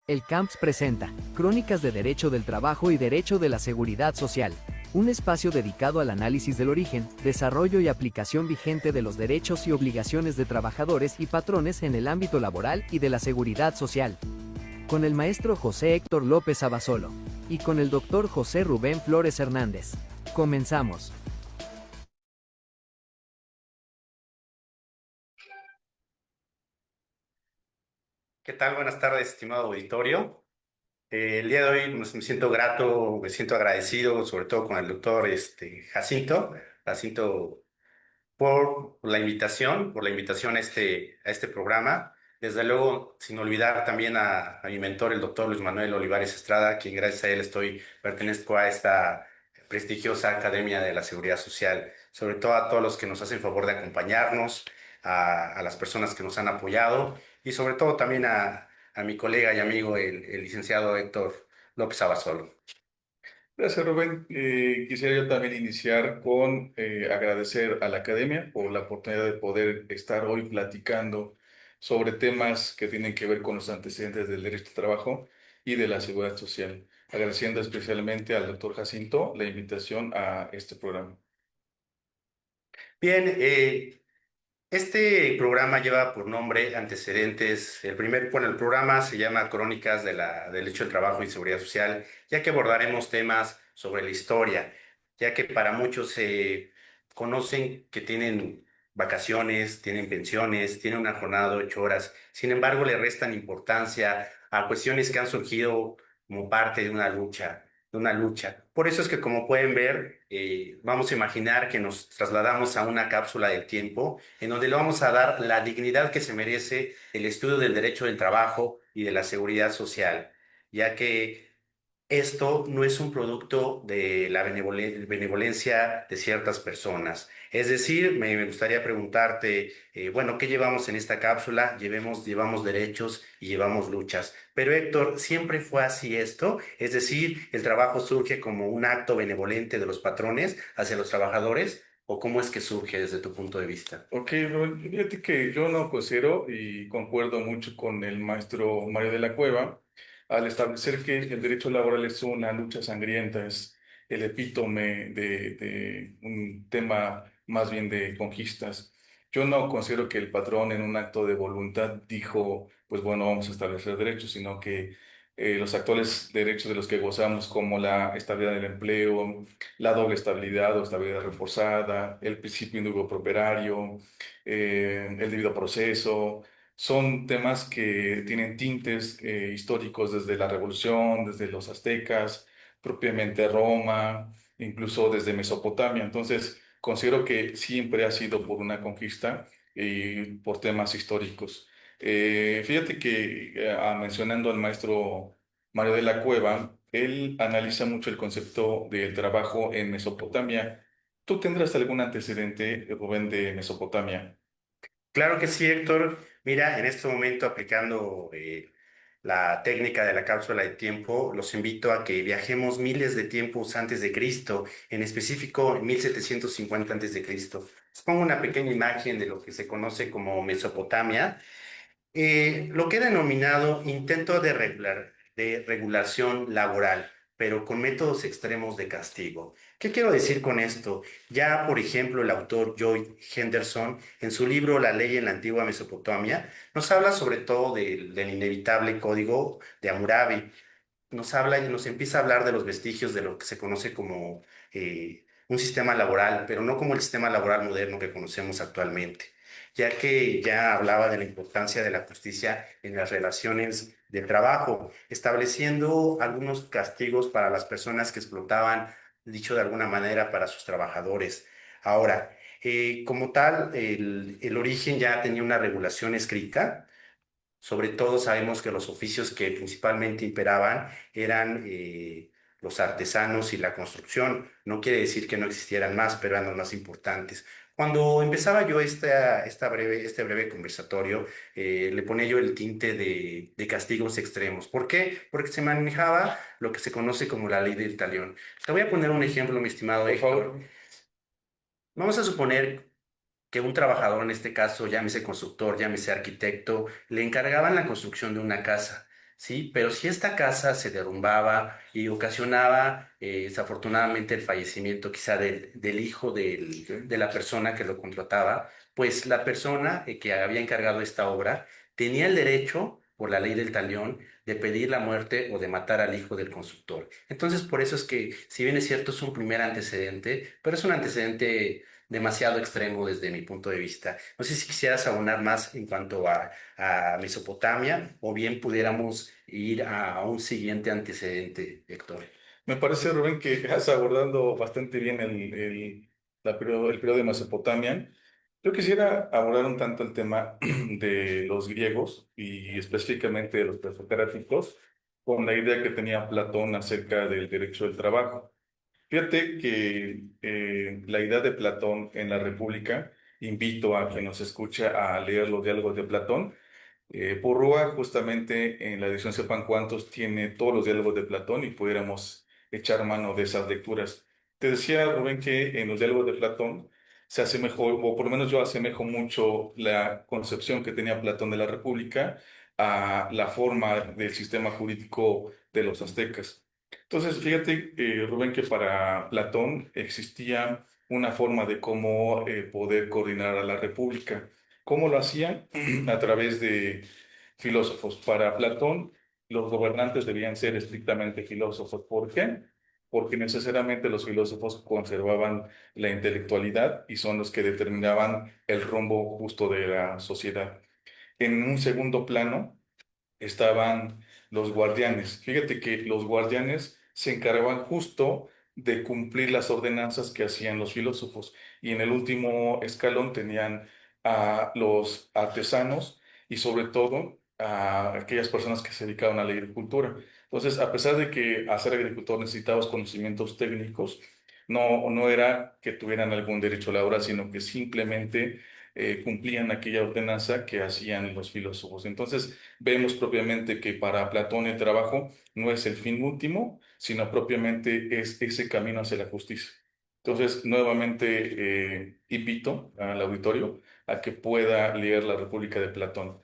El CAMPS presenta Crónicas de Derecho del Trabajo y Derecho de la Seguridad Social, un espacio dedicado al análisis del origen, desarrollo y aplicación vigente de los derechos y obligaciones de trabajadores y patrones en el ámbito laboral y de la seguridad social. Con el maestro José Héctor López Abasolo y con el doctor José Rubén Flores Hernández. Comenzamos. ¿Qué tal? Buenas tardes, estimado auditorio. El día de hoy me siento grato, me siento agradecido, sobre todo con el doctor Jacinto, por la invitación a este programa. Desde luego, sin olvidar también a mi mentor, el doctor Luis Manuel Olivares Estrada, quien gracias a él pertenezco a esta prestigiosa Academia de la Seguridad Social. Sobre todo a todos los que nos hacen favor de acompañarnos, a las personas que nos han apoyado y sobre todo también a mi colega y amigo, el licenciado Héctor López Abasolo. Gracias, Rubén. Quisiera yo también iniciar con agradecer a la Academia por la oportunidad de poder estar hoy platicando sobre temas que tienen que ver con los antecedentes del derecho de trabajo y de la seguridad social, agradeciendo especialmente al doctor Jacinto la invitación a este programa. Bien, este programa lleva por nombre Antecedentes. El programa se llama Crónicas del Derecho del Trabajo y Seguridad Social, ya que abordaremos temas sobre la historia, ya que para muchos se conocen que tienen vacaciones, tienen pensiones, tienen una jornada de 8 horas. Sin embargo, le restan importancia a cuestiones que han surgido como parte de una lucha. Por eso es que, como pueden ver, vamos a imaginar que nos trasladamos a una cápsula del tiempo en donde le vamos a dar la dignidad que se merece el estudio del derecho del trabajo y de la seguridad social, ya que esto no es un producto de la benevolencia de ciertas personas. Es decir, me gustaría preguntarte, bueno, ¿qué llevamos en esta cápsula? Llevamos derechos y llevamos luchas. Pero Héctor, ¿siempre fue así esto? Es decir, ¿el trabajo surge como un acto benevolente de los patrones hacia los trabajadores? ¿O cómo es que surge desde tu punto de vista? Ok, Rubén, fíjate que yo no considero y concuerdo mucho con el maestro Mario de la Cueva al establecer que el derecho laboral es una lucha sangrienta, es el epítome de un tema más bien de conquistas. Yo no considero que el patrón en un acto de voluntad dijo, pues bueno, vamos a establecer derechos, sino que los actuales derechos de los que gozamos, como la estabilidad del empleo, la doble estabilidad o estabilidad reforzada, el principio indubio pro operario, el debido proceso. Son temas que tienen tintes históricos desde la Revolución, desde los aztecas, propiamente Roma, incluso desde Mesopotamia. Entonces, considero que siempre ha sido por una conquista y por temas históricos. Fíjate que mencionando al maestro Mario de la Cueva, él analiza mucho el concepto del trabajo en Mesopotamia. ¿Tú tendrás algún antecedente, Rubén, de Mesopotamia? Claro que sí, Héctor. Mira, en este momento aplicando la técnica de la cápsula de tiempo, los invito a que viajemos miles de tiempos antes de Cristo, en específico en 1750 antes de Cristo. Les pongo una pequeña imagen de lo que se conoce como Mesopotamia, lo que he denominado intento de regulación laboral, pero con métodos extremos de castigo. ¿Qué quiero decir con esto? Ya, por ejemplo, el autor Joy Henderson, en su libro La ley en la antigua Mesopotamia, nos habla sobre todo del inevitable código de Hammurabi. Nos habla y nos empieza a hablar de los vestigios de lo que se conoce como un sistema laboral, pero no como el sistema laboral moderno que conocemos actualmente, ya que ya hablaba de la importancia de la justicia en las relaciones de trabajo, estableciendo algunos castigos para las personas que explotaban, dicho de alguna manera, para sus trabajadores. Ahora, como tal, el origen ya tenía una regulación escrita. Sobre todo sabemos que los oficios que principalmente imperaban eran los artesanos y la construcción. No quiere decir que no existieran más, pero eran los más importantes. Cuando empezaba yo este breve conversatorio, le ponía yo el tinte de castigos extremos. ¿Por qué? Porque se manejaba lo que se conoce como la ley del talión. Te voy a poner un ejemplo, mi estimado Por Héctor. favor. Vamos a suponer que un trabajador, en este caso, llámese constructor, llámese arquitecto, le encargaban la construcción de una casa. ¿sí? Pero si esta casa se derrumbaba y ocasionaba desafortunadamente el fallecimiento quizá del hijo ¿sí? de la persona que lo contrataba, pues la persona que había encargado esta obra tenía el derecho, por la ley del talión, de pedir la muerte o de matar al hijo del constructor. Entonces, por eso es que, si bien es cierto, es un primer antecedente, pero es un antecedente demasiado extremo desde mi punto de vista. No sé si quisieras abonar más en cuanto a Mesopotamia, o bien pudiéramos ir a un siguiente antecedente, Héctor. Me parece, Rubén, que estás abordando bastante bien el periodo de Mesopotamia. Yo quisiera abordar un tanto el tema de los griegos y específicamente de los presocráticos, con la idea que tenía Platón acerca del derecho del trabajo. Fíjate que la idea de Platón en la República, invito a quien nos escucha a leer los diálogos de Platón. Porrúa, justamente en la edición Sepan Cuántos, tiene todos los diálogos de Platón y pudiéramos echar mano de esas lecturas. Te decía, Rubén, que en los diálogos de Platón se asemejó, o por lo menos yo asemejo mucho la concepción que tenía Platón de la República a la forma del sistema jurídico de los aztecas. Entonces, fíjate, Rubén, que para Platón existía una forma de cómo poder coordinar a la República. ¿Cómo lo hacían? A través de filósofos. Para Platón, los gobernantes debían ser estrictamente filósofos. ¿Por qué? Porque necesariamente los filósofos conservaban la intelectualidad y son los que determinaban el rumbo justo de la sociedad. En un segundo plano, estaban los guardianes. Fíjate que los guardianes se encargaban justo de cumplir las ordenanzas que hacían los filósofos. Y en el último escalón tenían a los artesanos y sobre todo a aquellas personas que se dedicaban a la agricultura. Entonces, a pesar de que a ser agricultor necesitabas conocimientos técnicos, no era que tuvieran algún derecho laboral, sino que simplemente cumplían aquella ordenanza que hacían los filósofos. Entonces, vemos propiamente que para Platón el trabajo no es el fin último, sino propiamente es ese camino hacia la justicia. Entonces, nuevamente invito al auditorio a que pueda leer La República de Platón.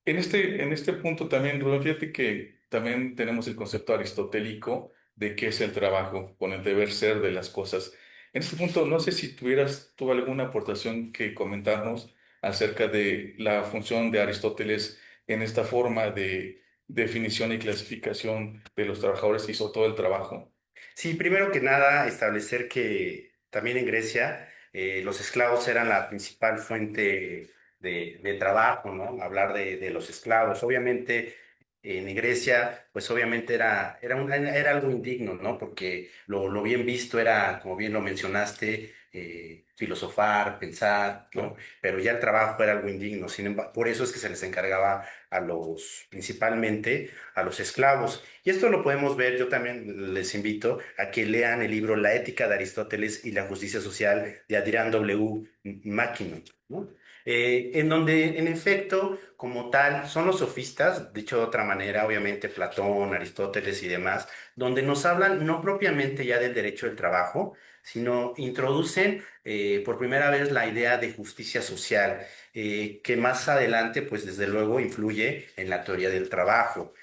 En este punto también, Rubén, fíjate que también tenemos el concepto aristotélico de qué es el trabajo, con el deber ser de las cosas. En este punto, no sé si tuvieras tú alguna aportación que comentarnos acerca de la función de Aristóteles en esta forma de definición y clasificación de los trabajadores y sobre todo el trabajo. Sí, primero que nada, establecer que también en Grecia los esclavos eran la principal fuente de trabajo, ¿no? Hablar de los esclavos. Obviamente, en Grecia, pues obviamente era algo indigno, ¿no? Porque lo bien visto era, como bien lo mencionaste, filosofar, pensar, ¿no? Claro. Pero ya el trabajo era algo indigno. Sin embargo, por eso es que se les encargaba principalmente a los esclavos. Y esto lo podemos ver, yo también les invito a que lean el libro La ética de Aristóteles y la justicia social de Adrián W. Mackinnon, ¿no? En donde, en efecto, como tal, son los sofistas, dicho de otra manera, obviamente Platón, Aristóteles y demás, donde nos hablan no propiamente ya del derecho del trabajo, sino introducen por primera vez la idea de justicia social, que más adelante, pues desde luego, influye en la teoría del trabajo.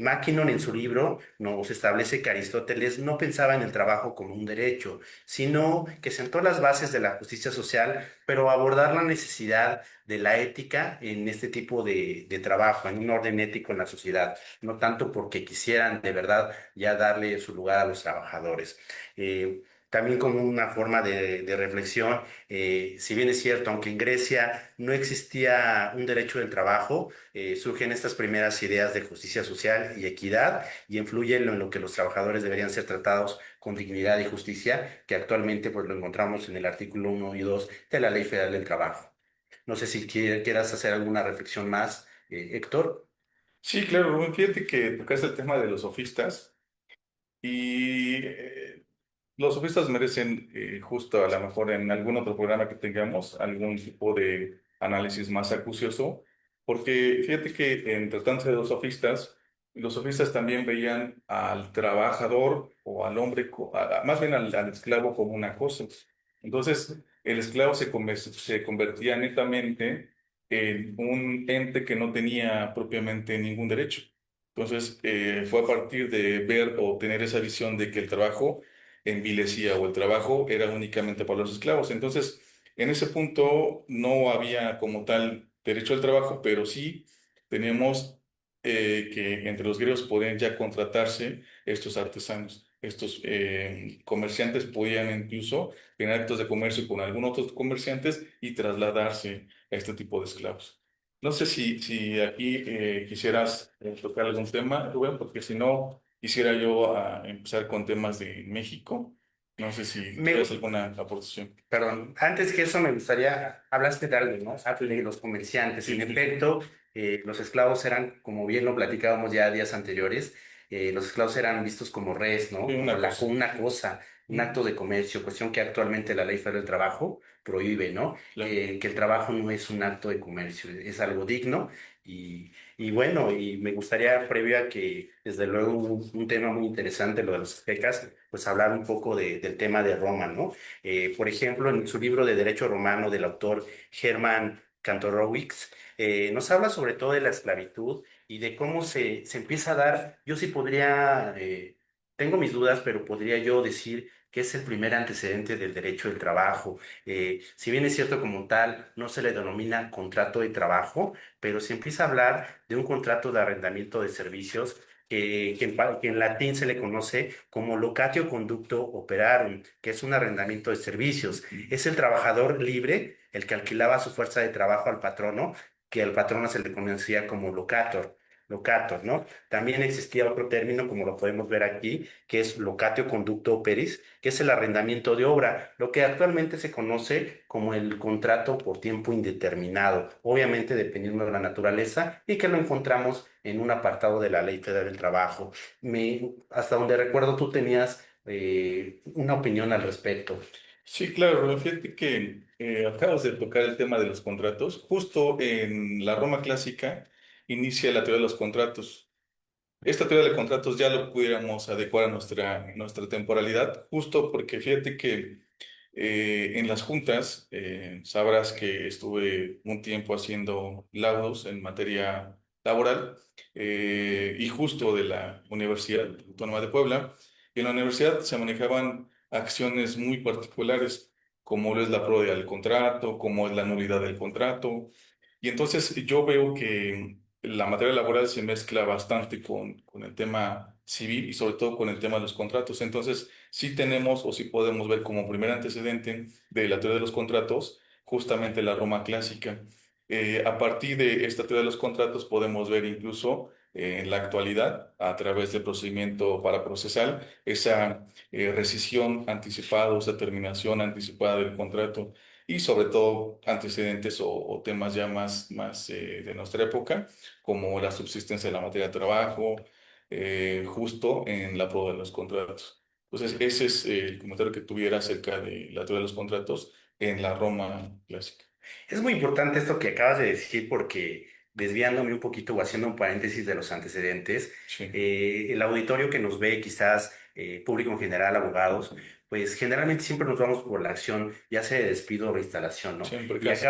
Mackinnon en su libro nos establece que Aristóteles no pensaba en el trabajo como un derecho, sino que sentó las bases de la justicia social, pero abordar la necesidad de la ética en este tipo de trabajo, en un orden ético en la sociedad, no tanto porque quisieran de verdad ya darle su lugar a los trabajadores. También como una forma de reflexión, si bien es cierto, aunque en Grecia no existía un derecho del trabajo, surgen estas primeras ideas de justicia social y equidad y influyen en lo que los trabajadores deberían ser tratados con dignidad y justicia, que actualmente pues lo encontramos en el artículo 1 y 2 de la Ley Federal del Trabajo. No sé si quieras hacer alguna reflexión más, Héctor. Sí, claro, Rubén, fíjate que tocaste el tema de los sofistas y los sofistas merecen justo a lo mejor en algún otro programa que tengamos algún tipo de análisis más acucioso, porque fíjate que en tratándose de los sofistas también veían al trabajador o al hombre, más bien al esclavo como una cosa. Entonces, el esclavo se convertía netamente en un ente que no tenía propiamente ningún derecho. Entonces, fue a partir de ver o tener esa visión de que el trabajo envilecía o el trabajo era únicamente para los esclavos. Entonces, en ese punto no había como tal derecho al trabajo, pero sí teníamos que entre los griegos podían ya contratarse estos artesanos. Estos comerciantes podían incluso tener actos de comercio con algunos otros comerciantes y trasladarse a este tipo de esclavos. No sé si aquí quisieras tocar algún tema, Rubén, porque si no, quisiera yo empezar con temas de México. No sé si tuvieras Me, alguna aportación. Perdón, antes que eso me gustaría, hablaste de algo, ¿no? Hablé de los comerciantes. Sí, En sí, sí. efecto, los esclavos eran, como bien lo platicábamos ya días anteriores, los esclavos eran vistos como res, Sí, ¿no? una Como cosa. una cosa, un Mm, acto de comercio, cuestión que actualmente la Ley Federal del Trabajo prohíbe, ¿no? claro. Que el trabajo no es un acto de comercio, es algo digno. Y bueno, y me gustaría, previo a que, desde luego, un tema muy interesante, lo de los aztecas, pues hablar un poco del tema de Roma, ¿no? Por ejemplo, en su libro de Derecho Romano del autor Hermann Kantorowicz, nos habla sobre todo de la esclavitud y de cómo se empieza a dar, yo sí podría, tengo mis dudas, pero podría yo decir que es el primer antecedente del derecho del trabajo. Si bien es cierto como tal, no se le denomina contrato de trabajo, pero se empieza a hablar de un contrato de arrendamiento de servicios que en latín se le conoce como locatio conducto operarum, que es un arrendamiento de servicios. Es el trabajador libre el que alquilaba su fuerza de trabajo al patrono, que al patrono se le conocía como locator. Locator, ¿no? También existía otro término, como lo podemos ver aquí, que es locatio conducto operis, que es el arrendamiento de obra, lo que actualmente se conoce como el contrato por tiempo indeterminado, obviamente dependiendo de la naturaleza, y que lo encontramos en un apartado de la Ley Federal del Trabajo. Hasta donde recuerdo, tú tenías una opinión al respecto. Sí, claro, Rubén, fíjate que acabas de tocar el tema de los contratos. Justo en la Roma clásica inicia la teoría de los contratos. Esta teoría de contratos ya lo pudiéramos adecuar a nuestra temporalidad, justo porque fíjate que en las juntas sabrás que estuve un tiempo haciendo laudos en materia laboral y justo de la Universidad Autónoma de Puebla. Y en la universidad se manejaban acciones muy particulares, como lo es la prórroga del contrato, como es la nulidad del contrato. Y entonces yo veo que la materia laboral se mezcla bastante con el tema civil y sobre todo con el tema de los contratos. Entonces, sí tenemos o sí podemos ver como primer antecedente de la teoría de los contratos justamente la Roma clásica. A partir de esta teoría de los contratos podemos ver incluso en la actualidad, a través del procedimiento paraprocesal, esa rescisión anticipada o esa terminación anticipada del contrato y sobre todo antecedentes o temas ya más de nuestra época, como la subsistencia de la materia de trabajo, justo en la prueba de los contratos. Entonces, ese es el comentario que tuviera acerca de la teoría de los contratos en la Roma clásica. Es muy importante esto que acabas de decir porque desviándome un poquito o haciendo un paréntesis de los antecedentes, Sí, el auditorio que nos ve, quizás público en general, abogados, pues generalmente siempre nos vamos por la acción, ya sea de despido o reinstalación, ¿no? siempre Y casi.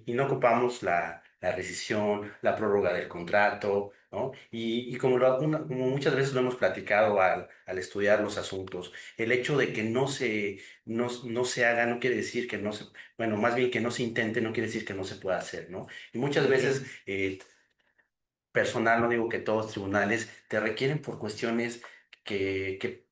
y no ocupamos la rescisión, la prórroga del contrato, ¿no? Y como, como muchas veces lo hemos platicado al estudiar los asuntos, el hecho de que no se haga no quiere decir que no se, bueno, más bien que no se intente no quiere decir que no se pueda hacer, ¿no? Y muchas veces Sí, personal, no digo que todos tribunales, te requieren por cuestiones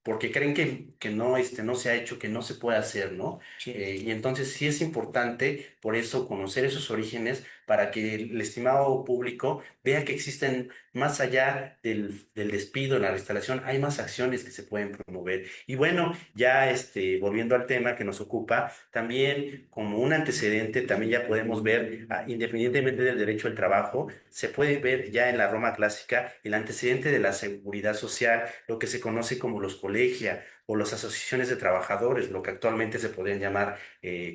porque creen que no, no se ha hecho, que no se puede hacer, ¿no? sí, Y entonces sí es importante, por eso, conocer esos orígenes para que el estimado público vea que existen, más allá del despido, la reinstalación, hay más acciones que se pueden promover. Y bueno, ya volviendo al tema que nos ocupa, también como un antecedente, también ya podemos ver, independientemente del derecho al trabajo, se puede ver ya en la Roma clásica el antecedente de la seguridad social, lo que se conoce como los colegia o las asociaciones de trabajadores, lo que actualmente se podrían llamar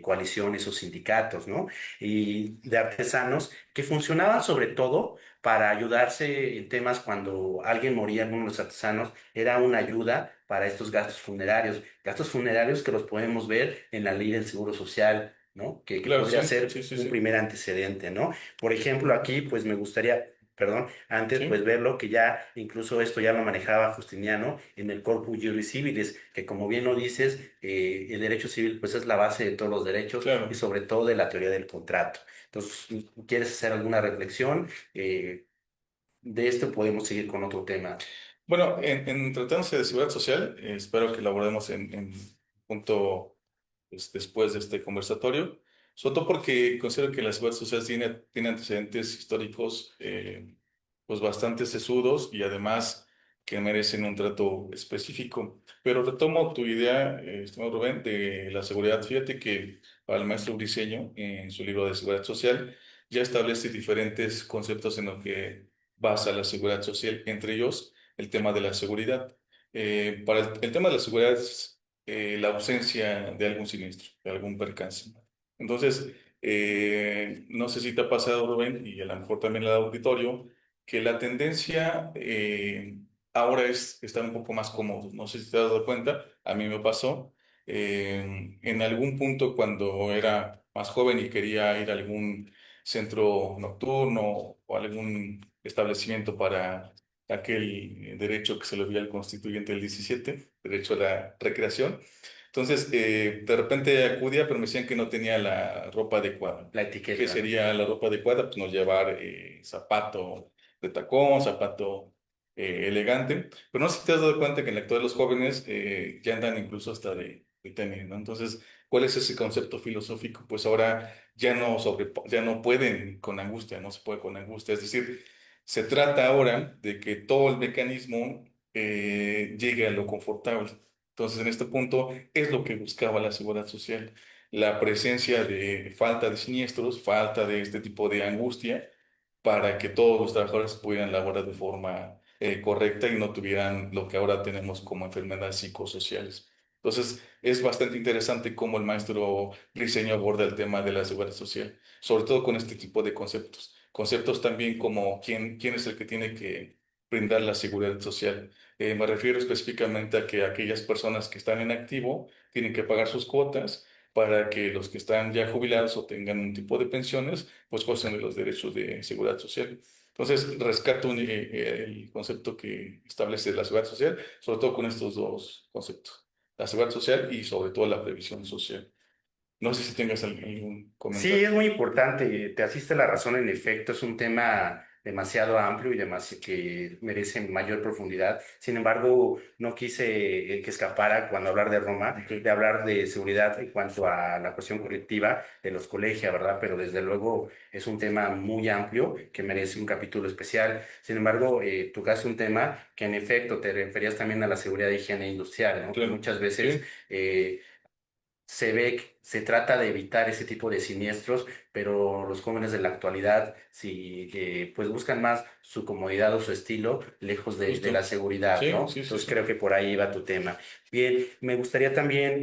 coaliciones o sindicatos, ¿no? Y de artesanos que funcionaban sobre todo para ayudarse en temas cuando alguien moría, uno de los artesanos, era una ayuda para estos gastos funerarios que los podemos ver en la ley del Seguro Social, ¿no? Que claro, podría sí, ser sí, sí, un sí. primer antecedente, ¿no? Por ejemplo, aquí, pues me gustaría perdón, antes, pues Sí, verlo, que ya incluso esto ya lo manejaba Justiniano en el Corpus Juris Civilis, que como bien lo dices, el derecho civil pues es la base de todos los derechos y claro. sobre todo de la teoría del contrato. Entonces, ¿quieres hacer alguna reflexión? De esto podemos seguir con otro tema. Bueno, en tratándose de seguridad social, espero que lo abordemos en punto pues, después de este conversatorio, sobre todo porque considero que la seguridad social tiene antecedentes históricos pues bastante sesudos y además que merecen un trato específico. Pero retomo tu idea, estimado Rubén, de la seguridad. Fíjate que para el maestro Briceño, en su libro de seguridad social, ya establece diferentes conceptos en los que basa la seguridad social, entre ellos el tema de la seguridad. Para el tema de la seguridad es la ausencia de algún siniestro, de algún percance. Entonces, no sé si te ha pasado, Rubén, y a lo mejor también al auditorio, que la tendencia ahora es estar un poco más cómodo. No sé si te has dado cuenta, a mí me pasó. En algún punto cuando era más joven y quería ir a algún centro nocturno o algún establecimiento para aquel derecho que se le dio al constituyente del 17, derecho a la recreación. Entonces, de repente acudía, pero me decían que no tenía la ropa adecuada. La ¿Qué etiqueta, ¿no? sería la ropa adecuada? Pues no llevar zapato de tacón, zapato elegante. Pero no sé si te has dado cuenta que en la actualidad los jóvenes ya andan incluso hasta de tenis, ¿no? Entonces, ¿cuál es ese concepto filosófico? Pues ahora ya no pueden con angustia, no se puede con angustia. Es decir, se trata ahora de que todo el mecanismo llegue a lo confortable. Entonces, en este punto es lo que buscaba la seguridad social, la presencia de falta de siniestros, falta de este tipo de angustia, para que todos los trabajadores pudieran laborar de forma correcta y no tuvieran lo que ahora tenemos como enfermedades psicosociales. Entonces, es bastante interesante cómo el maestro Briceño aborda el tema de la seguridad social, sobre todo con este tipo de conceptos. Conceptos también como quién es el que tiene que brindar la seguridad social. Me refiero específicamente a que aquellas personas que están en activo tienen que pagar sus cuotas para que los que están ya jubilados o tengan un tipo de pensiones, pues gocen de los derechos de seguridad social. Entonces, rescato el concepto que establece la seguridad social, sobre todo con estos dos conceptos, la seguridad social y sobre todo la previsión social. No sé si tengas algún Sí, es comentario. muy importante, te asiste la razón, en efecto, es un tema demasiado amplio y que merece mayor profundidad. Sin embargo, no quise que escapara cuando hablar de Roma, Ok. de hablar de seguridad en cuanto a la cuestión colectiva de los colegios, ¿verdad? Pero desde luego es un tema muy amplio que merece un capítulo especial. Sin embargo, tocaste un tema que en efecto te referías también a la seguridad de higiene industrial, ¿no? Que Claro, muchas veces... sí, se ve que se trata de evitar ese tipo de siniestros, pero los jóvenes de la actualidad sí pues buscan más su comodidad o su estilo lejos de la justo. seguridad, Sí, ¿no? sí, sí, Entonces sí. creo que por ahí va tu tema. Bien, me gustaría también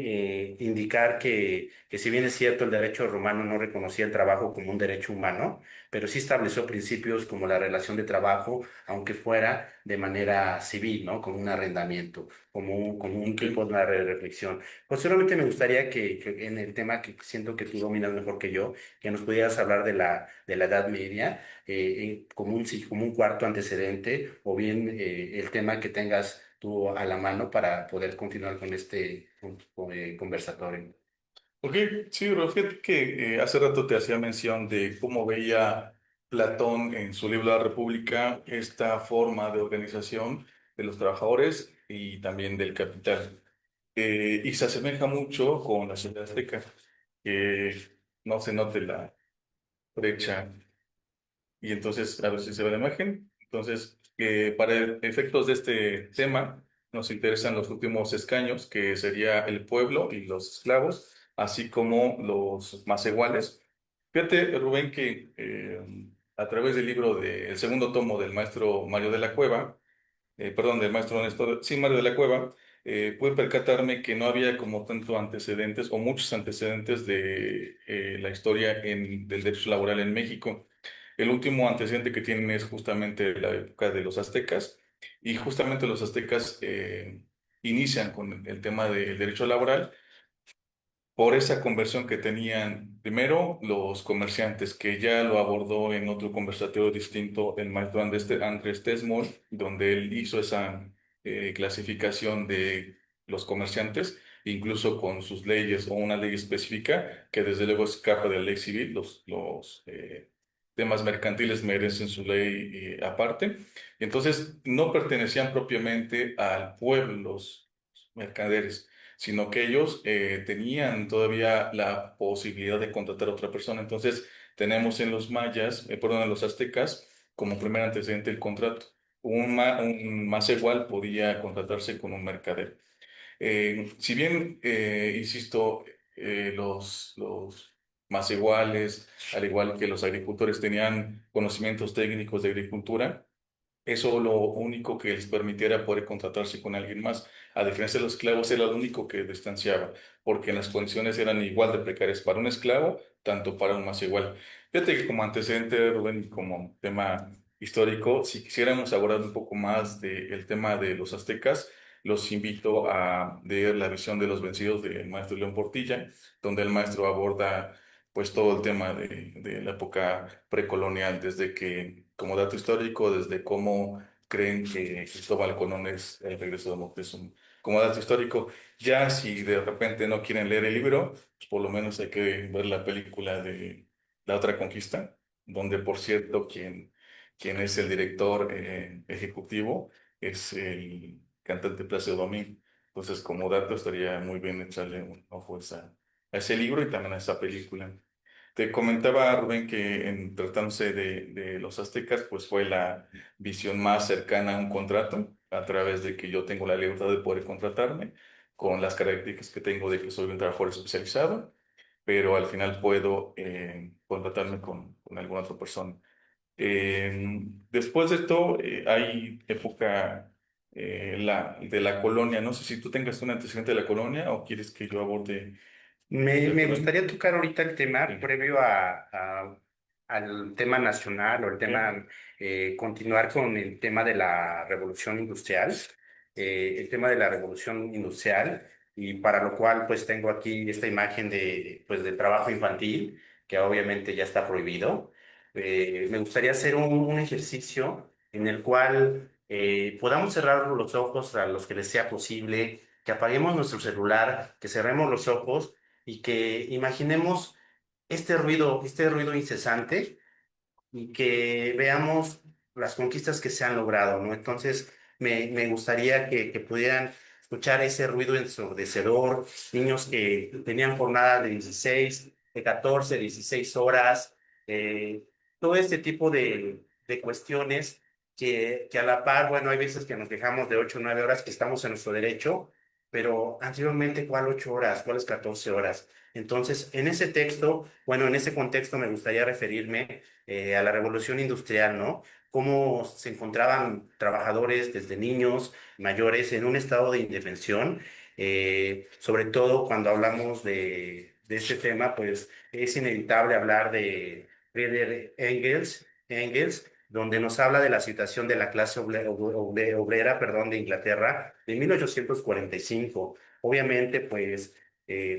indicar que si bien es cierto el derecho romano no reconocía el trabajo como un derecho humano, pero sí estableció principios como la relación de trabajo, aunque fuera de manera civil, ¿no? Como un arrendamiento, como un Ok. tipo de una reflexión. Posteriormente me gustaría que en el tema que siento que tú dominas mejor que yo, que nos pudieras hablar de la Edad Media, como sí, como un cuarto antecedente, o bien el tema que tengas tú a la mano para poder continuar con este conversatorio. Ok, sí, pero fíjate que hace rato te hacía mención de cómo veía Platón en su libro La República esta forma de organización de los trabajadores y también del capital. Y se asemeja mucho con la sociedad azteca, que no se note la brecha. Y entonces, a ver si se ve la imagen. Entonces, para efectos de este tema, nos interesan los últimos escaños, que sería el pueblo y los esclavos, así como los más iguales. Fíjate, Rubén, que a través del libro del segundo tomo del maestro Mario de la Cueva, perdón, del maestro Néstor, sí, Mario de la Cueva, pude percatarme que no había como tanto antecedentes o muchos antecedentes de la historia del derecho laboral en México. El último antecedente que tienen es justamente la época de los aztecas y justamente los aztecas inician con el tema del derecho laboral por esa conversión que tenían Primero, los comerciantes, que ya lo abordó en otro conversatorio distinto el maestro Andrés Tesmol, donde él hizo esa clasificación de los comerciantes, incluso con sus leyes o una ley específica, que desde luego escapa de la ley civil. Los temas mercantiles merecen su ley aparte. Y entonces no pertenecían propiamente al pueblo los mercaderes, sino que ellos tenían todavía la posibilidad de contratar a otra persona. Entonces, tenemos en los mayas, perdón, en los aztecas, como primer antecedente el contrato. Un más igual podía contratarse con un mercader. Si bien, insisto, los más iguales, al igual que los agricultores, tenían conocimientos técnicos de agricultura, eso lo único que les permitiera poder contratarse con alguien más. A diferencia de los esclavos, era lo único que distanciaba, porque las condiciones eran igual de precarias para un esclavo, tanto para un más igual. Fíjate que como antecedente, Rubén, y como tema histórico, si quisiéramos abordar un poco más del tema de los aztecas, los invito a leer La visión de los vencidos del maestro León Portilla, donde el maestro aborda pues todo el tema de la época precolonial, desde que, como dato histórico, desde cómo creen que Cristóbal Colón es el regreso de Moctezuma. Como dato histórico, ya si de repente no quieren leer el libro, pues por lo menos hay que ver la película de La Otra Conquista, donde, por cierto, quien es el director ejecutivo es el cantante Plácido Domingo. Entonces, como dato, estaría muy bien echarle un ojo a ese libro y también a esa película. Te comentaba, Rubén, que en tratándose de los aztecas, pues fue la visión más cercana a un contrato, a través de que yo tengo la libertad de poder contratarme, con las características que tengo de que soy un trabajador especializado, pero al final puedo contratarme con alguna otra persona. Después de esto, hay época de la colonia. No sé si tú tengas un antecedente de la colonia o quieres que yo aborde la Me colonia. gustaría tocar ahorita el tema Sí. previo al tema nacional o el Ok. tema, continuar con el tema de la revolución industrial, y para lo cual pues tengo aquí esta imagen pues, del trabajo infantil, que obviamente ya está prohibido. Me gustaría hacer un ejercicio en el cual podamos cerrar los ojos a los que les sea posible, que apaguemos nuestro celular, que cerremos los ojos y que imaginemos este ruido incesante y que veamos las conquistas que se han logrado, ¿no? Entonces, me gustaría que pudieran escuchar ese ruido ensordecedor, niños que tenían jornadas de 16, de 14, 16 horas, eh, todo este tipo de cuestiones que a la par, bueno, hay veces que nos quejamos de 8 o 9 horas, que estamos en nuestro derecho, pero anteriormente, ¿cuál 8 horas? ¿Cuáles 14 horas? Entonces, en ese texto, bueno, en ese contexto me gustaría referirme a la revolución industrial, ¿no? Cómo se encontraban trabajadores desde niños, mayores, en un estado de indefensión. Sobre todo cuando hablamos de este tema, pues es inevitable hablar de Friedrich Engels, donde nos habla de la situación de la clase obrera, perdón, de Inglaterra de 1845. Obviamente, pues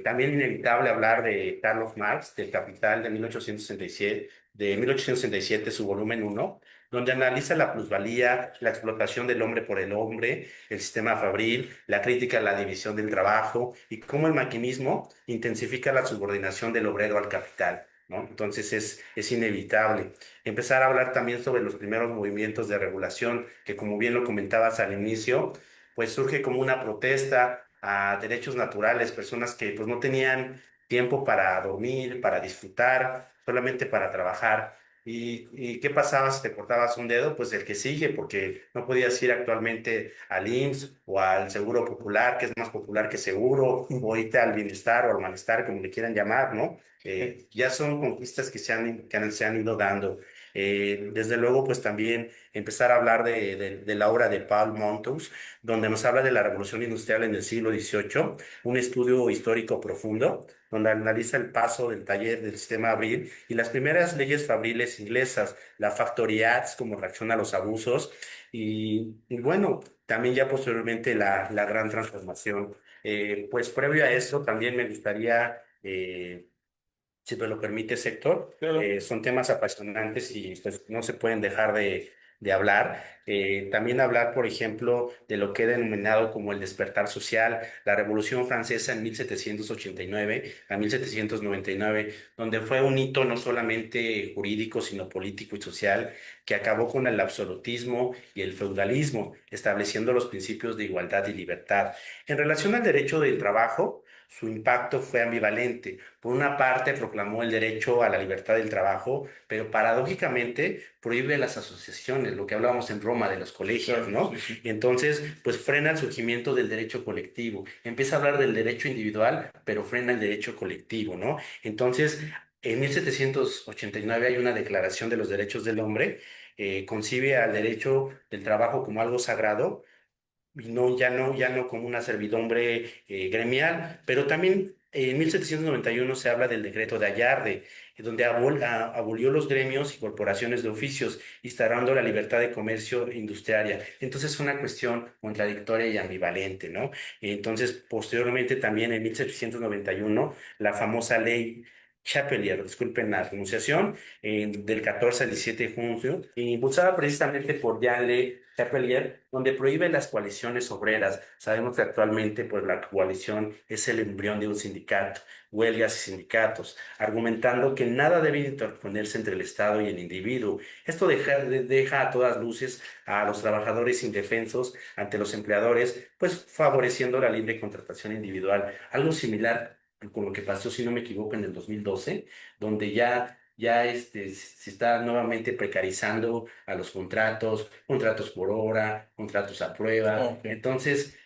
también inevitable hablar de Carlos Marx, del Capital de 1867, su volumen uno, donde analiza la plusvalía, la explotación del hombre por el hombre, el sistema fabril, la crítica a la división del trabajo y cómo el maquinismo intensifica la subordinación del obrero al capital, ¿no? Entonces es inevitable. Empezar a hablar también sobre los primeros movimientos de regulación, que como bien lo comentabas al inicio, pues surge como una protesta a derechos naturales, personas que pues no tenían tiempo para dormir, para disfrutar, solamente para trabajar. ¿Y qué pasaba si te cortabas un dedo? Pues el que sigue, porque no podías ir actualmente al IMSS o al Seguro Popular, que es más popular que seguro, o irte al bienestar o al malestar, como le quieran llamar, ¿no? Ya son conquistas se han ido dando. Desde luego, pues también empezar a hablar de la obra de Paul Montos, donde nos habla de la revolución industrial en el siglo XVIII, un estudio histórico profundo, donde analiza el paso del taller del sistema Abril y las primeras leyes fabriles inglesas, la Factory Acts, como reacción a los abusos, y bueno, también ya posteriormente la gran transformación. Pues previo a eso, también me gustaría Si me lo permite, sector, Claro. son temas apasionantes y pues no se pueden dejar de hablar. También hablar, por ejemplo, de lo que he denominado como el despertar social, la Revolución Francesa en 1789 a 1799, donde fue un hito no solamente jurídico, sino político y social, que acabó con el absolutismo y el feudalismo, estableciendo los principios de igualdad y libertad. En relación al derecho del trabajo, su impacto fue ambivalente. Por una parte, proclamó el derecho a la libertad del trabajo, pero paradójicamente prohíbe las asociaciones, lo que hablábamos en Roma de los colegios, Claro, ¿no? sí, sí. Y entonces, pues frena el surgimiento del derecho colectivo. Empieza a hablar del derecho individual, pero frena el derecho colectivo, ¿no? Entonces, en 1789 hay una declaración de los derechos del hombre, concibe al derecho del trabajo como algo sagrado y no, ya no como una servidumbre gremial, pero también en 1791 se habla del decreto de Ayarde, donde abolió los gremios y corporaciones de oficios, instaurando la libertad de comercio industrial. Entonces es una cuestión contradictoria y ambivalente, ¿no? Entonces, posteriormente también en 1791, la famosa ley Chapelier, disculpen la pronunciación, del 14 al 17 de junio, impulsada precisamente por Jean-Le Chapelier, donde prohíbe las coaliciones obreras. Sabemos que actualmente pues, la coalición es el embrión de un sindicato, huelgas y sindicatos, argumentando que nada debe interponerse entre el Estado y el individuo. Esto deja a todas luces a los trabajadores indefensos ante los empleadores, pues favoreciendo la libre contratación individual. Algo similar con lo que pasó, si no me equivoco, en el 2012, donde ya se está nuevamente precarizando a los contratos, contratos por hora, contratos a prueba. Ok, Entonces,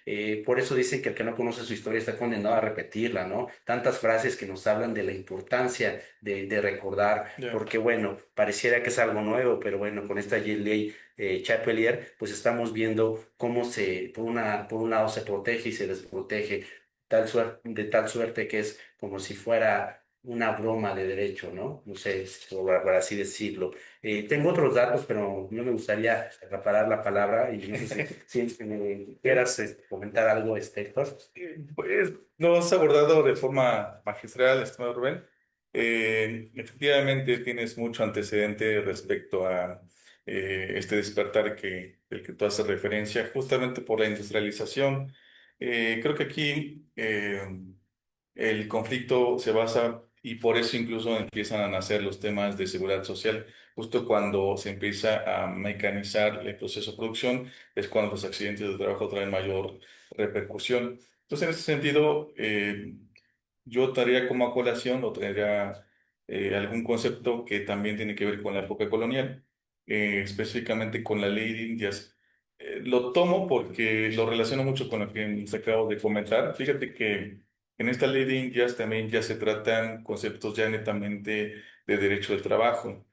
por eso dicen que el que no conoce su historia está condenado a repetirla, ¿no? Tantas frases que nos hablan de la importancia de recordar, ya. porque bueno, pareciera que es algo nuevo, pero bueno, con esta ley Chapelier, pues estamos viendo cómo por un lado se protege y se desprotege de tal suerte que es como si fuera una broma de derecho, ¿no? No sé, por así decirlo. Tengo otros datos, pero no me gustaría acaparar la palabra y no sé si me quieras comentar algo, Héctor. Pues lo has abordado de forma magistral, estimado Rubén. Efectivamente, tienes mucho antecedente respecto a este despertar del que tú haces referencia, justamente por la industrialización. Creo que aquí el conflicto se basa y por eso incluso empiezan a nacer los temas de seguridad social. Justo cuando se empieza a mecanizar el proceso de producción, es cuando los accidentes de trabajo traen mayor repercusión. Entonces, en ese sentido, yo traería como a colación o traería algún concepto que también tiene que ver con la época colonial, específicamente con la ley de Indias. Lo tomo porque lo relaciono mucho con lo que les acabo de comentar. Fíjate que en esta ley de Indias también ya se tratan conceptos ya netamente de derecho del trabajo.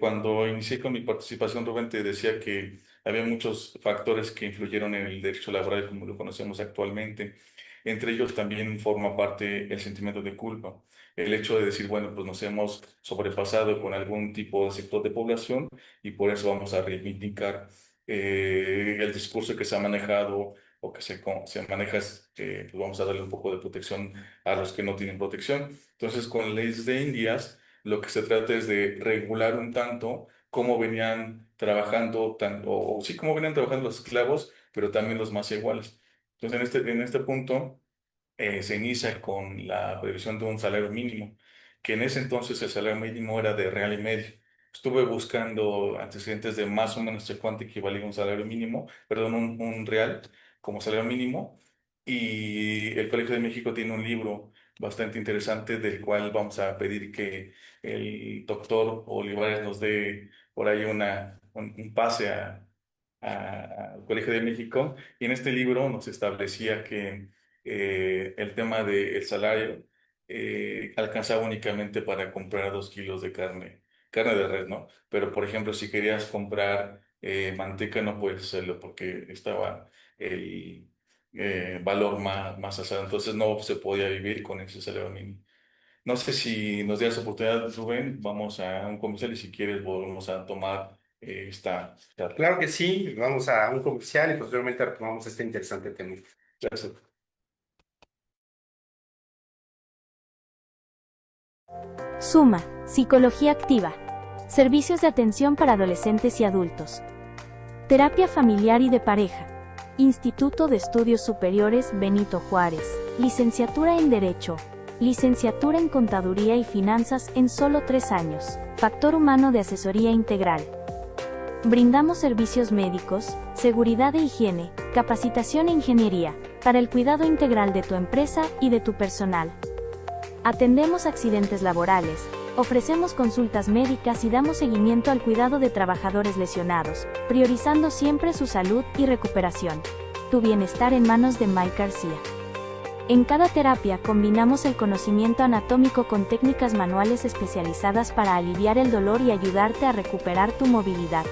Cuando inicié con mi participación, Rubén, te decía que había muchos factores que influyeron en el derecho laboral como lo conocemos actualmente. Entre ellos también forma parte el sentimiento de culpa. El hecho de decir, bueno, pues nos hemos sobrepasado con algún tipo de sector de población y por eso vamos a reivindicar el discurso que se ha manejado o que se maneja, es, pues vamos a darle un poco de protección a los que no tienen protección. Entonces, con leyes de Indias, lo que se trata es de regular un tanto cómo venían trabajando, o sí, cómo venían trabajando los esclavos, pero también los más iguales. Entonces, en este punto se inicia con la previsión de un salario mínimo, que en ese entonces el salario mínimo era de real y medio. Estuve buscando antecedentes de más o menos de cuánto equivalía un salario mínimo, perdón, un real como salario mínimo, y el Colegio de México tiene un libro bastante interesante del cual vamos a pedir que el doctor Olivares nos dé por ahí un pase al Colegio de México, y en este libro nos establecía que el tema del salario alcanzaba únicamente para comprar 2 kilos de carne de res, ¿no? Pero, por ejemplo, si querías comprar manteca, no puedes hacerlo porque estaba el valor más alzado, entonces no se podía vivir con ese salario mínimo. No sé si nos das oportunidad, Rubén, vamos a un comercial y si quieres volvemos a tomar esta charla. Claro que sí, vamos a un comercial y posteriormente retomamos este interesante tema. Gracias. Suma, Psicología Activa. Servicios de atención para adolescentes y adultos. Terapia familiar y de pareja. Instituto de Estudios Superiores Benito Juárez. Licenciatura en Derecho. Licenciatura en Contaduría y Finanzas en solo 3 años. Factor humano de asesoría integral. Brindamos servicios médicos, seguridad e higiene, capacitación e ingeniería, para el cuidado integral de tu empresa y de tu personal. Atendemos accidentes laborales, ofrecemos consultas médicas y damos seguimiento al cuidado de trabajadores lesionados, priorizando siempre su salud y recuperación. Tu bienestar en manos de Mike García. En cada terapia combinamos el conocimiento anatómico con técnicas manuales especializadas para aliviar el dolor y ayudarte a recuperar tu movilidad.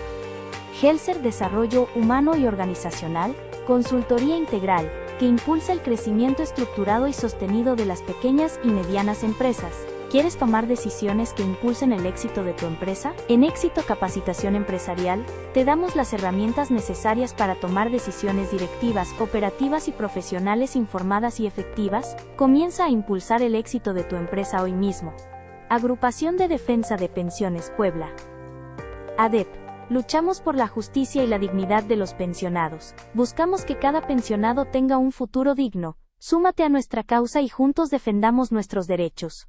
Helser Desarrollo Humano y Organizacional, consultoría integral, que impulsa el crecimiento estructurado y sostenido de las pequeñas y medianas empresas. ¿Quieres tomar decisiones que impulsen el éxito de tu empresa? En Éxito Capacitación Empresarial, te damos las herramientas necesarias para tomar decisiones directivas, operativas y profesionales informadas y efectivas. Comienza a impulsar el éxito de tu empresa hoy mismo. Agrupación de Defensa de Pensiones Puebla. ADEP. Luchamos por la justicia y la dignidad de los pensionados. Buscamos que cada pensionado tenga un futuro digno. Súmate a nuestra causa y juntos defendamos nuestros derechos.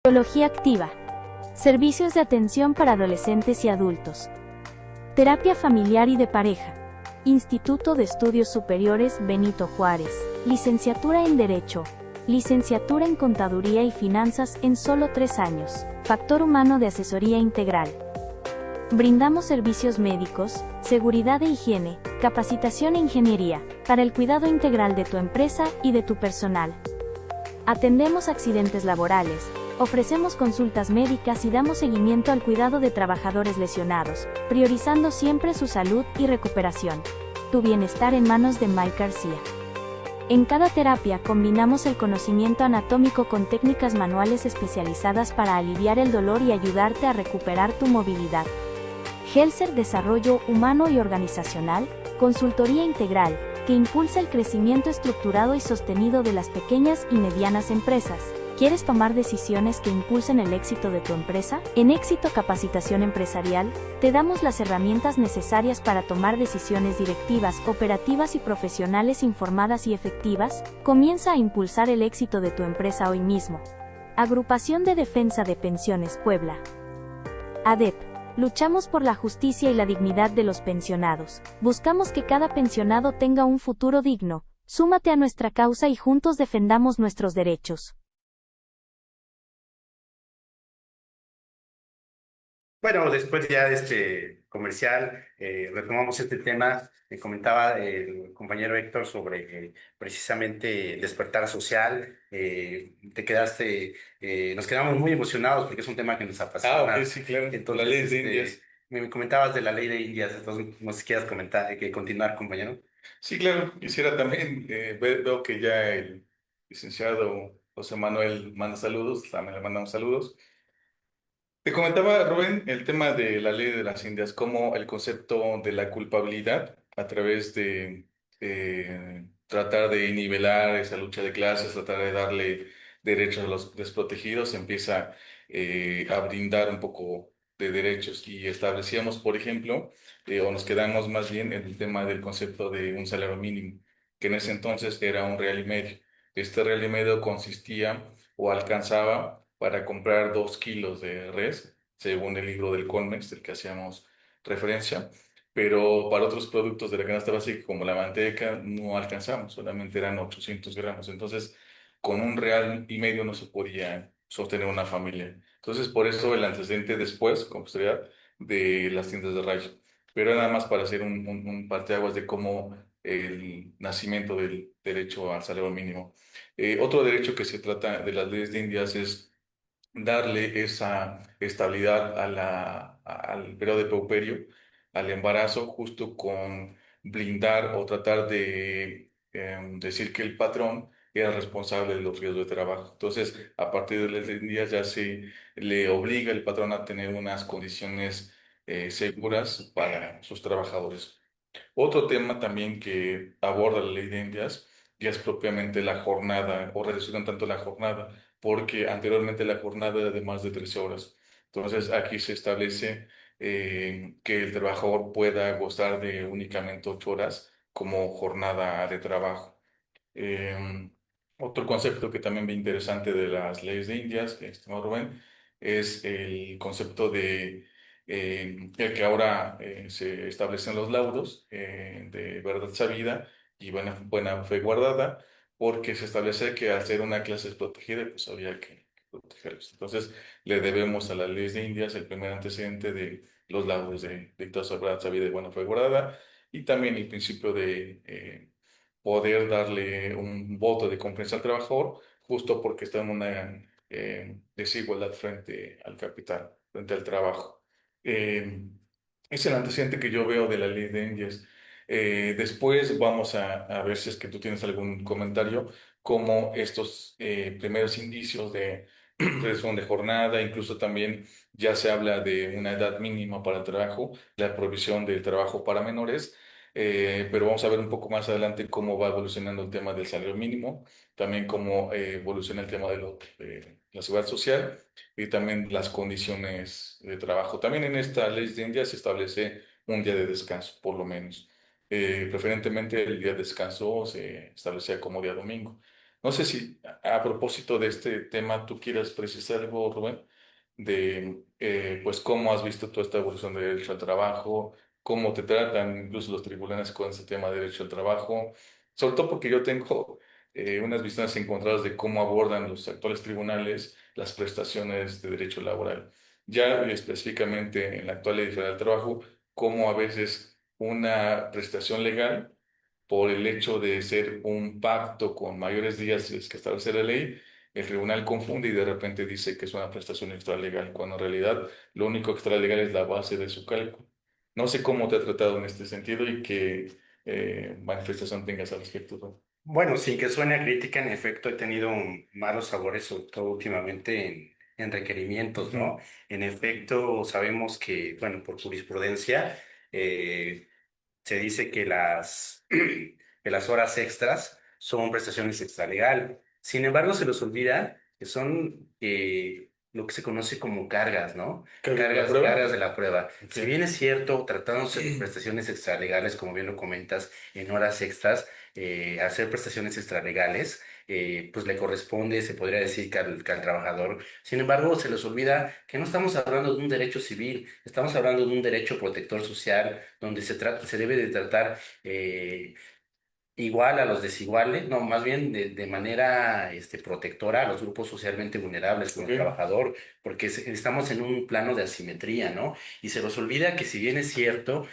Psicología Activa. Servicios de atención para adolescentes y adultos. Terapia familiar y de pareja. Instituto de Estudios Superiores Benito Juárez. Licenciatura en Derecho. Licenciatura en Contaduría y Finanzas en solo 3 años. Factor humano de asesoría integral. Brindamos servicios médicos, seguridad e higiene, capacitación e ingeniería, para el cuidado integral de tu empresa y de tu personal. Atendemos accidentes laborales, ofrecemos consultas médicas y damos seguimiento al cuidado de trabajadores lesionados, priorizando siempre su salud y recuperación. Tu bienestar en manos de Mike García. En cada terapia combinamos el conocimiento anatómico con técnicas manuales especializadas para aliviar el dolor y ayudarte a recuperar tu movilidad. Helser Desarrollo Humano y Organizacional, consultoría integral, que impulsa el crecimiento estructurado y sostenido de las pequeñas y medianas empresas. ¿Quieres tomar decisiones que impulsen el éxito de tu empresa? En Éxito Capacitación Empresarial, te damos las herramientas necesarias para tomar decisiones directivas, operativas y profesionales informadas y efectivas. Comienza a impulsar el éxito de tu empresa hoy mismo. Agrupación de Defensa de Pensiones Puebla. ADEP. Luchamos por la justicia y la dignidad de los pensionados. Buscamos que cada pensionado tenga un futuro digno. Súmate a nuestra causa y juntos defendamos nuestros derechos. Bueno, después ya de este comercial, retomamos este tema. Me comentaba el compañero Héctor sobre precisamente despertar social. Nos quedamos muy emocionados porque es un tema que nos Ok, apasiona. sí, claro. La Entonces, ley de Indias. me comentabas de la ley de Indias, entonces no sé si quieras comentar, que continuar, compañero. Sí, claro. Quisiera también, veo que ya el licenciado José Manuel manda saludos, también le mandamos saludos. Te comentaba, Rubén, el tema de la ley de las Indias, como el concepto de la culpabilidad a través de tratar de nivelar esa lucha de clases, tratar de darle derechos a los desprotegidos, empieza a brindar un poco de derechos. Y establecíamos, por ejemplo, o nos quedamos más bien en el tema del concepto de un salario mínimo, que en ese entonces era 1,5 reales. Este real y medio consistía o alcanzaba para comprar 2 kilos de res, según el libro del Colmex, del que hacíamos referencia, pero para otros productos de la canasta básica, como la manteca, no alcanzamos, solamente eran 800 gramos. Entonces, con 1,5 reales no se podía sostener una familia. Entonces, por eso el antecedente después, con posterioridad, de las tiendas de rayos. Pero nada más para hacer un parteaguas de cómo el nacimiento del derecho al salario mínimo. Otro derecho que se trata de las leyes de Indias es darle esa estabilidad al periodo de puerperio, al embarazo, justo con blindar o tratar de decir que el patrón era responsable de los riesgos de trabajo. Entonces, a partir de los 10 días ya se le obliga el patrón a tener unas condiciones seguras para sus trabajadores. Otro tema también que aborda la ley de Indias ya es propiamente la jornada, o reducir un tanto la jornada, porque anteriormente la jornada era de más de 13 horas. Entonces aquí se establece que el trabajador pueda gozar de únicamente 8 horas como jornada de trabajo. Eh, Otro concepto que también ve interesante de las leyes de Indias, estimado Rubén, es el concepto de el que ahora se establecen los laudos de verdad sabida y buena fe guardada, porque se establece que al ser una clase protegida, pues había que protegerlos. Entonces, le debemos a las leyes de Indias el primer antecedente de los laudos de dictados de verdad sabida y buena fe guardada, y también el principio de poder darle un voto de confianza al trabajador, justo porque está en una desigualdad frente al capital, frente al trabajo. Eh, es el antecedente que yo veo de la ley de Indies. Después vamos a ver si es que tú tienes algún comentario, como estos primeros indicios de reducción de jornada, incluso también ya se habla de una edad mínima para el trabajo, la provisión del trabajo para menores, pero vamos a ver un poco más adelante cómo va evolucionando el tema del salario mínimo, también cómo evoluciona el tema de la seguridad social y también las condiciones de trabajo. También en esta ley de India se establece un día de descanso, por lo menos. Preferentemente el día de descanso se establecía como día domingo. No sé si a propósito de este tema tú quieras precisar algo, Rubén, de pues cómo has visto toda esta evolución del derecho al trabajo, cómo te tratan incluso los tribunales con ese tema de derecho al trabajo, sobre todo porque yo tengo unas visiones encontradas de cómo abordan los actuales tribunales las prestaciones de derecho laboral. Ya específicamente en la actual ley federal del trabajo, cómo a veces una prestación legal, por el hecho de ser un pacto con mayores días que establece la ley, el tribunal confunde y de repente dice que es una prestación extralegal, cuando en realidad lo único extralegal es la base de su cálculo. No sé cómo te ha tratado en este sentido y qué manifestación tengas al respecto, Ron. Bueno, sin que suene a crítica, en efecto he tenido malos sabores, sobre todo últimamente en requerimientos, ¿no? Ujú. En efecto, sabemos que, bueno, por jurisprudencia, eh, se dice que que las horas extras son prestaciones extralegal. Sin embargo, se les olvida que son lo que se conoce como cargas, ¿no? ¿Cargas de la prueba? Cargas de la prueba. Ok. Si bien es cierto, tratándose de prestaciones extralegales, como bien lo comentas, en horas extras, hacer prestaciones extralegales, pues le corresponde, se podría decir que al trabajador. Sin embargo, se les olvida que no estamos hablando de un derecho civil, estamos hablando de un derecho protector social, donde se debe de tratar igual a los desiguales, no, más bien de manera protectora a los grupos socialmente vulnerables como Ok. el trabajador, porque estamos en un plano de asimetría, ¿no? Y se nos olvida que si bien es cierto,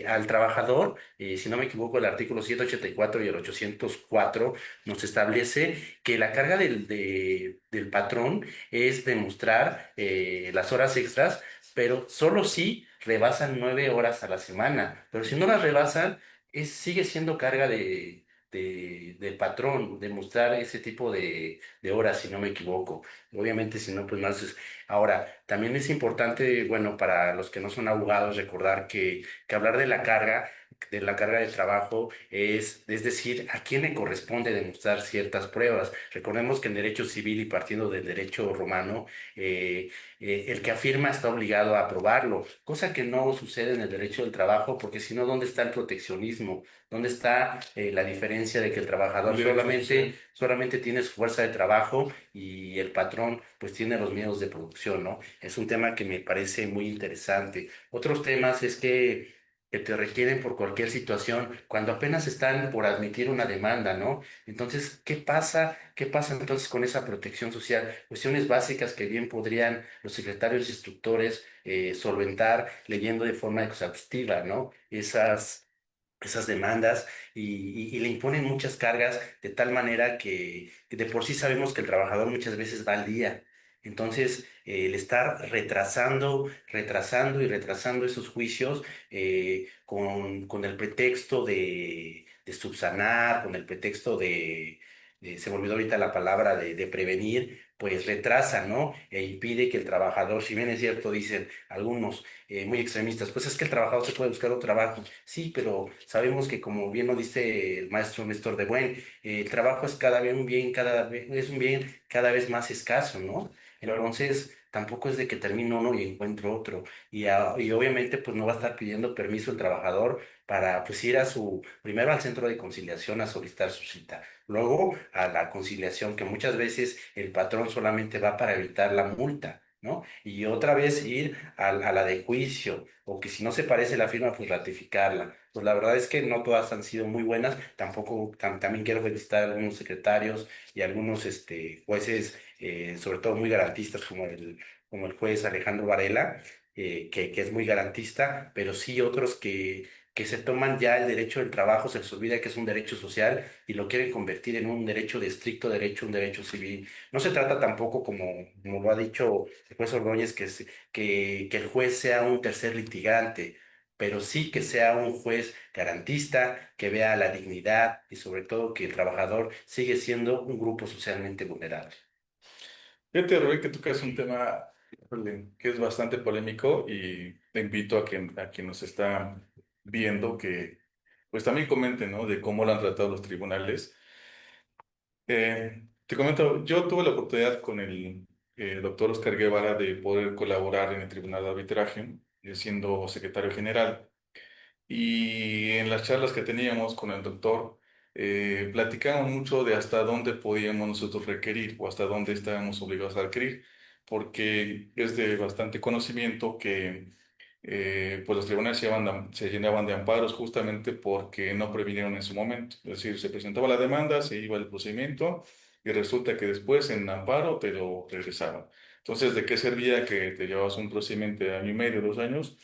al trabajador, si no me equivoco, el artículo 184 y el 804 nos establece que la carga del patrón es demostrar las horas extras, pero solo si rebasan 9 horas a la semana, pero si no las rebasan, sigue siendo carga del patrón demostrar ese tipo de horas, si no me equivoco. Obviamente, si no, pues más. Ahora, también es importante, bueno, para los que no son abogados, recordar que hablar de la carga de trabajo, es decir, a quién le corresponde demostrar ciertas pruebas. Recordemos que en derecho civil y partiendo del derecho romano, eh, el que afirma está obligado a probarlo, cosa que no sucede en el derecho del trabajo, porque si no, ¿dónde está el proteccionismo? ¿Dónde está la diferencia de que el trabajador El derecho social. solamente tiene su fuerza de trabajo y el patrón pues tiene los medios de producción, ¿no? Es un tema que me parece muy interesante. Otros temas es que te requieren por cualquier situación, cuando apenas están por admitir una demanda, ¿no? Entonces, ¿qué pasa? ¿Qué pasa entonces con esa protección social? Cuestiones básicas que bien podrían los secretarios y instructores solventar leyendo de forma exhaustiva, ¿no? Esas demandas y le imponen muchas cargas de tal manera que de por sí sabemos que el trabajador muchas veces va al día. Entonces, el estar retrasando y retrasando esos juicios con el pretexto de subsanar, con el pretexto se me olvidó ahorita la palabra de prevenir, pues retrasa, ¿no? E impide que el trabajador, si bien es cierto, dicen algunos muy extremistas, pues es que el trabajador se puede buscar otro trabajo. Sí, pero sabemos que como bien lo dice el maestro Néstor de Buen, el trabajo es cada vez un bien, es un bien cada vez más escaso, ¿no? Claro. Entonces, tampoco es de que termino uno y encuentro otro. Y obviamente, pues no va a estar pidiendo permiso el trabajador para pues ir primero al centro de conciliación a solicitar su cita, luego a la conciliación, que muchas veces el patrón solamente va para evitar la multa, ¿no? Y otra vez ir a la de juicio, o que si no se parece la firma, pues ratificarla. Pues la verdad es que no todas han sido muy buenas, tampoco, también quiero felicitar a algunos secretarios y algunos jueces, sobre todo muy garantistas, como el juez Alejandro Varela, que es muy garantista, pero sí otros que se toman ya el derecho del trabajo, se les olvida que es un derecho social y lo quieren convertir en un derecho de estricto derecho, un derecho civil. No se trata tampoco, como lo ha dicho el juez Ordóñez, que el juez sea un tercer litigante, pero sí que sea un juez garantista, que vea la dignidad y sobre todo que el trabajador sigue siendo un grupo socialmente vulnerable. Fíjate, Rubén, que tocas un tema, híjole, que es bastante polémico y te invito a quien nos está viendo que pues también comente, ¿no? De cómo lo han tratado los tribunales. Te comento, yo tuve la oportunidad con el doctor Oscar Guevara de poder colaborar en el Tribunal de Arbitraje, siendo secretario general. Y en las charlas que teníamos con el doctor, platicamos mucho de hasta dónde podíamos nosotros requerir o hasta dónde estábamos obligados a requerir, porque es de bastante conocimiento que pues los tribunales se llenaban de amparos justamente porque no previnieron en su momento. Es decir, se presentaba la demanda, se iba el procedimiento y resulta que después en amparo te lo regresaban. Entonces, ¿de qué servía que te llevabas un procedimiento de año y medio, 2 años?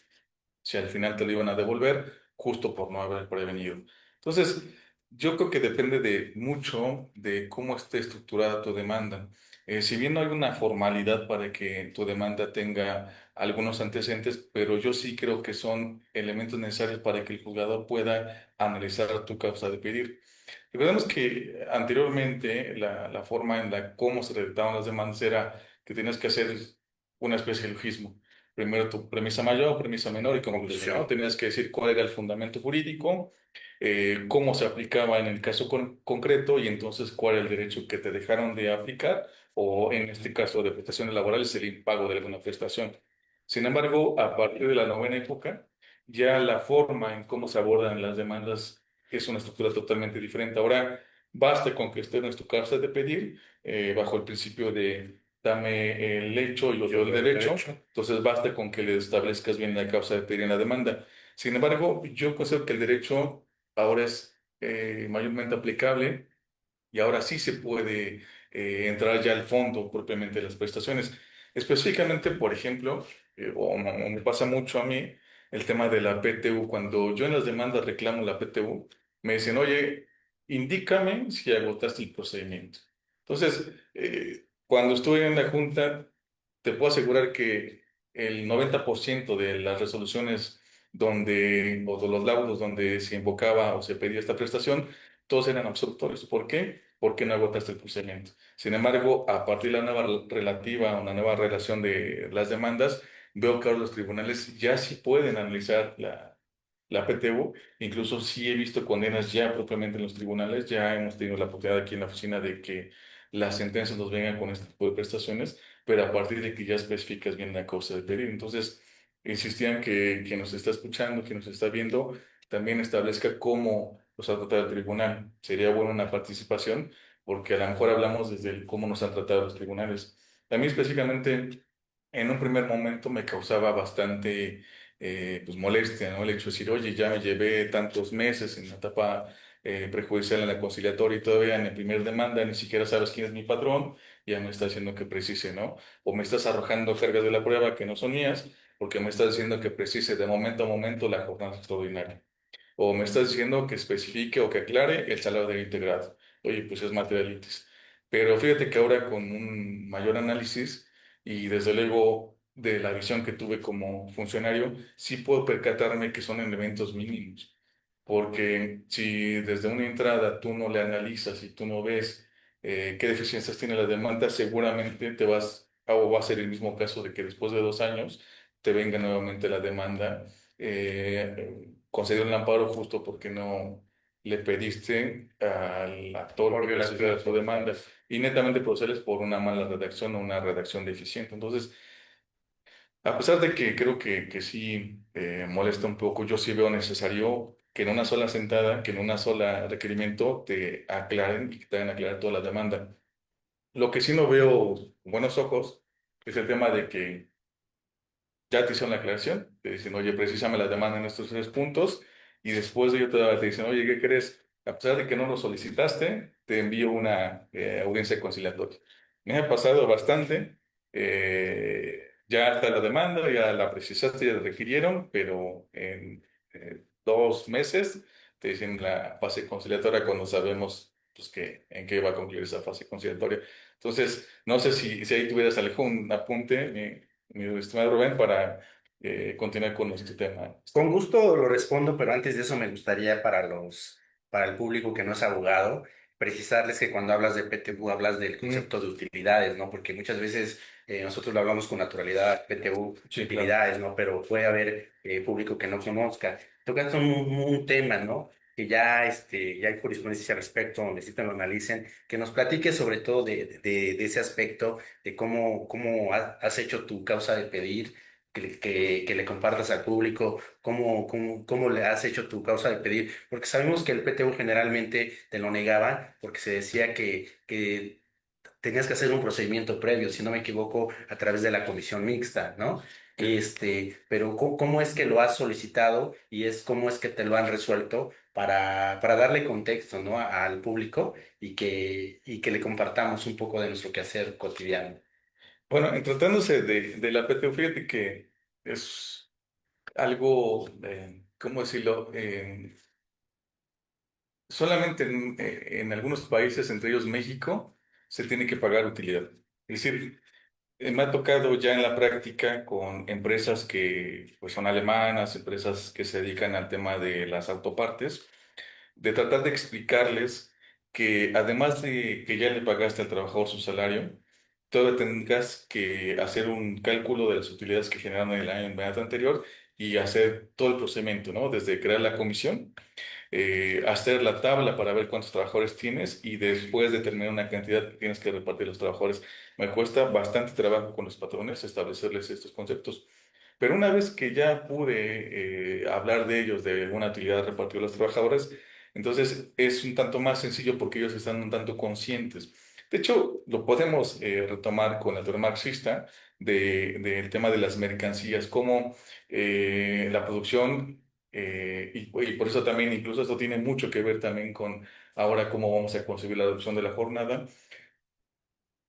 Si al final te lo iban a devolver justo por no haber prevenido. Entonces, yo creo que depende de mucho de cómo esté estructurada tu demanda. Si bien no hay una formalidad para que tu demanda tenga algunos antecedentes, pero yo sí creo que son elementos necesarios para que el juzgador pueda analizar tu causa de pedir. Recordemos que anteriormente la forma en la cómo se redactaban las demandas era que tenías que hacer una especie de logismo. Primero tu premisa mayor, premisa menor y conclusión, ¿no? Conclusión. Tenías que decir cuál era el fundamento jurídico, cómo se aplicaba en el caso concreto y entonces cuál era el derecho que te dejaron de aplicar o en este caso de prestaciones laborales el impago de alguna prestación. Sin embargo, a partir de la novena época, ya la forma en cómo se abordan las demandas es una estructura totalmente diferente. Ahora, basta con que esté en tu causa de pedir, bajo el principio de dame el hecho y yo Yo doy el doy el derecho. derecho. Entonces, basta con que le establezcas bien la causa de pedir en la demanda. Sin embargo, yo considero que el derecho ahora es mayormente aplicable y ahora sí se puede entrar ya al fondo propiamente de las prestaciones. Específicamente, por ejemplo, o me pasa mucho a mí el tema de la PTU. Cuando yo en las demandas reclamo la PTU, me dicen, oye, indícame si agotaste el procedimiento. Entonces, cuando estuve en la Junta, te puedo asegurar que el 90% de las resoluciones o de los laudos donde se invocaba o se pedía esta prestación, todos eran absolutorios. ¿Por qué? Porque no agotaste el procedimiento. Sin embargo, a partir de la nueva relativa, una nueva relación de las demandas, veo que ahora los tribunales ya sí pueden analizar la PTU. Incluso sí he visto condenas ya propiamente en los tribunales. Ya hemos tenido la oportunidad aquí en la oficina de que las sentencias nos vengan con este tipo de prestaciones, pero a partir de que ya especificas bien la causa de pedir. Entonces, insistían que quien nos está escuchando, quien nos está viendo, también establezca cómo los ha tratado el tribunal. Sería bueno una participación, porque a lo mejor hablamos desde el cómo nos han tratado los tribunales. A mí específicamente, en un primer momento me causaba bastante pues molestia, ¿no? El hecho de decir, oye, ya me llevé tantos meses en la etapa prejudicial en la conciliatoria y todavía en la primera demanda ni siquiera sabes quién es mi patrón, ya me está diciendo que precise, ¿no? O me estás arrojando cargas de la prueba que no son mías, porque me estás diciendo que precise de momento a momento la jornada extraordinaria. O me estás diciendo que especifique o que aclare el salario del integrado. Oye, pues es materialitis. Pero fíjate que ahora con un mayor análisis y desde luego de la visión que tuve como funcionario, sí puedo percatarme que son elementos mínimos. Porque si desde una entrada tú no le analizas y tú no ves qué deficiencias tiene la demanda, seguramente te vas, o va a ser el mismo caso de que después de 2 años te venga nuevamente la demanda, concedió el amparo justo porque no le pediste al actor Por que procediera a su violación. demanda y netamente procederes por una mala redacción o una redacción deficiente. Entonces, a pesar de que creo que sí molesta un poco, yo sí veo necesario que en una sola sentada, que en una sola requerimiento te aclaren y que te hagan aclarar toda la demanda. Lo que sí no veo con buenos ojos es el tema de que ya te hicieron la aclaración, te dicen, oye, precisame la demanda en estos 3 puntos, y después de ello te dicen, oye, ¿qué crees? A pesar de que no lo solicitaste, te envío una audiencia conciliatoria. Me ha pasado bastante, ya está la demanda, ya la precisaste, ya la requirieron, pero en 2 meses te dicen la fase conciliatoria cuando sabemos pues, en qué va a concluir esa fase conciliatoria. Entonces, no sé si ahí tuvieras algún apunte, mi estimado Rubén, para continuar con nuestro tema. Con gusto lo respondo, pero antes de eso me gustaría para el público que no es abogado, precisarles que cuando hablas de PTU hablas del Mm, concepto de utilidades, ¿no? Porque muchas veces nosotros lo hablamos con naturalidad, PTU, sí, claro. utilidades, ¿no? Pero puede haber público que no conozca. Tocas un tema, ¿no? Que ya, ya hay jurisprudencia al respecto, donde sí te lo analicen, que nos platiques sobre todo de ese aspecto, de cómo has hecho tu causa de pedir, que le compartas al público cómo le has hecho tu causa de pedir, porque sabemos que el PTU generalmente te lo negaba porque se decía que tenías que hacer un procedimiento previo, si no me equivoco, a través de la comisión mixta, ¿no? Sí. Pero ¿cómo es que lo has solicitado y cómo es que te lo han resuelto para darle contexto, ¿no? Al público y que le compartamos un poco de nuestro quehacer cotidiano? Bueno, en tratándose de la PTU, fíjate que es algo, ¿cómo decirlo? Solamente en algunos países, entre ellos México, se tiene que pagar utilidad. Es decir, me ha tocado ya en la práctica con empresas que pues, son alemanas, empresas que se dedican al tema de las autopartes, de tratar de explicarles que además de que ya le pagaste al trabajador su salario, todavía tengas que hacer un cálculo de las utilidades que generaron en el año inmediato anterior y hacer todo el procedimiento, ¿no? Desde crear la comisión, hacer la tabla para ver cuántos trabajadores tienes y después determinar una cantidad que tienes que repartir a los trabajadores. Me cuesta bastante trabajo con los patrones establecerles estos conceptos. Pero una vez que ya pude hablar de ellos, de alguna utilidad repartida a los trabajadores, entonces es un tanto más sencillo porque ellos están un tanto conscientes. De hecho, lo podemos retomar con la teoría marxista del tema de las mercancías, cómo la producción, y por eso también, incluso esto tiene mucho que ver también con ahora cómo vamos a concebir la reducción de la jornada.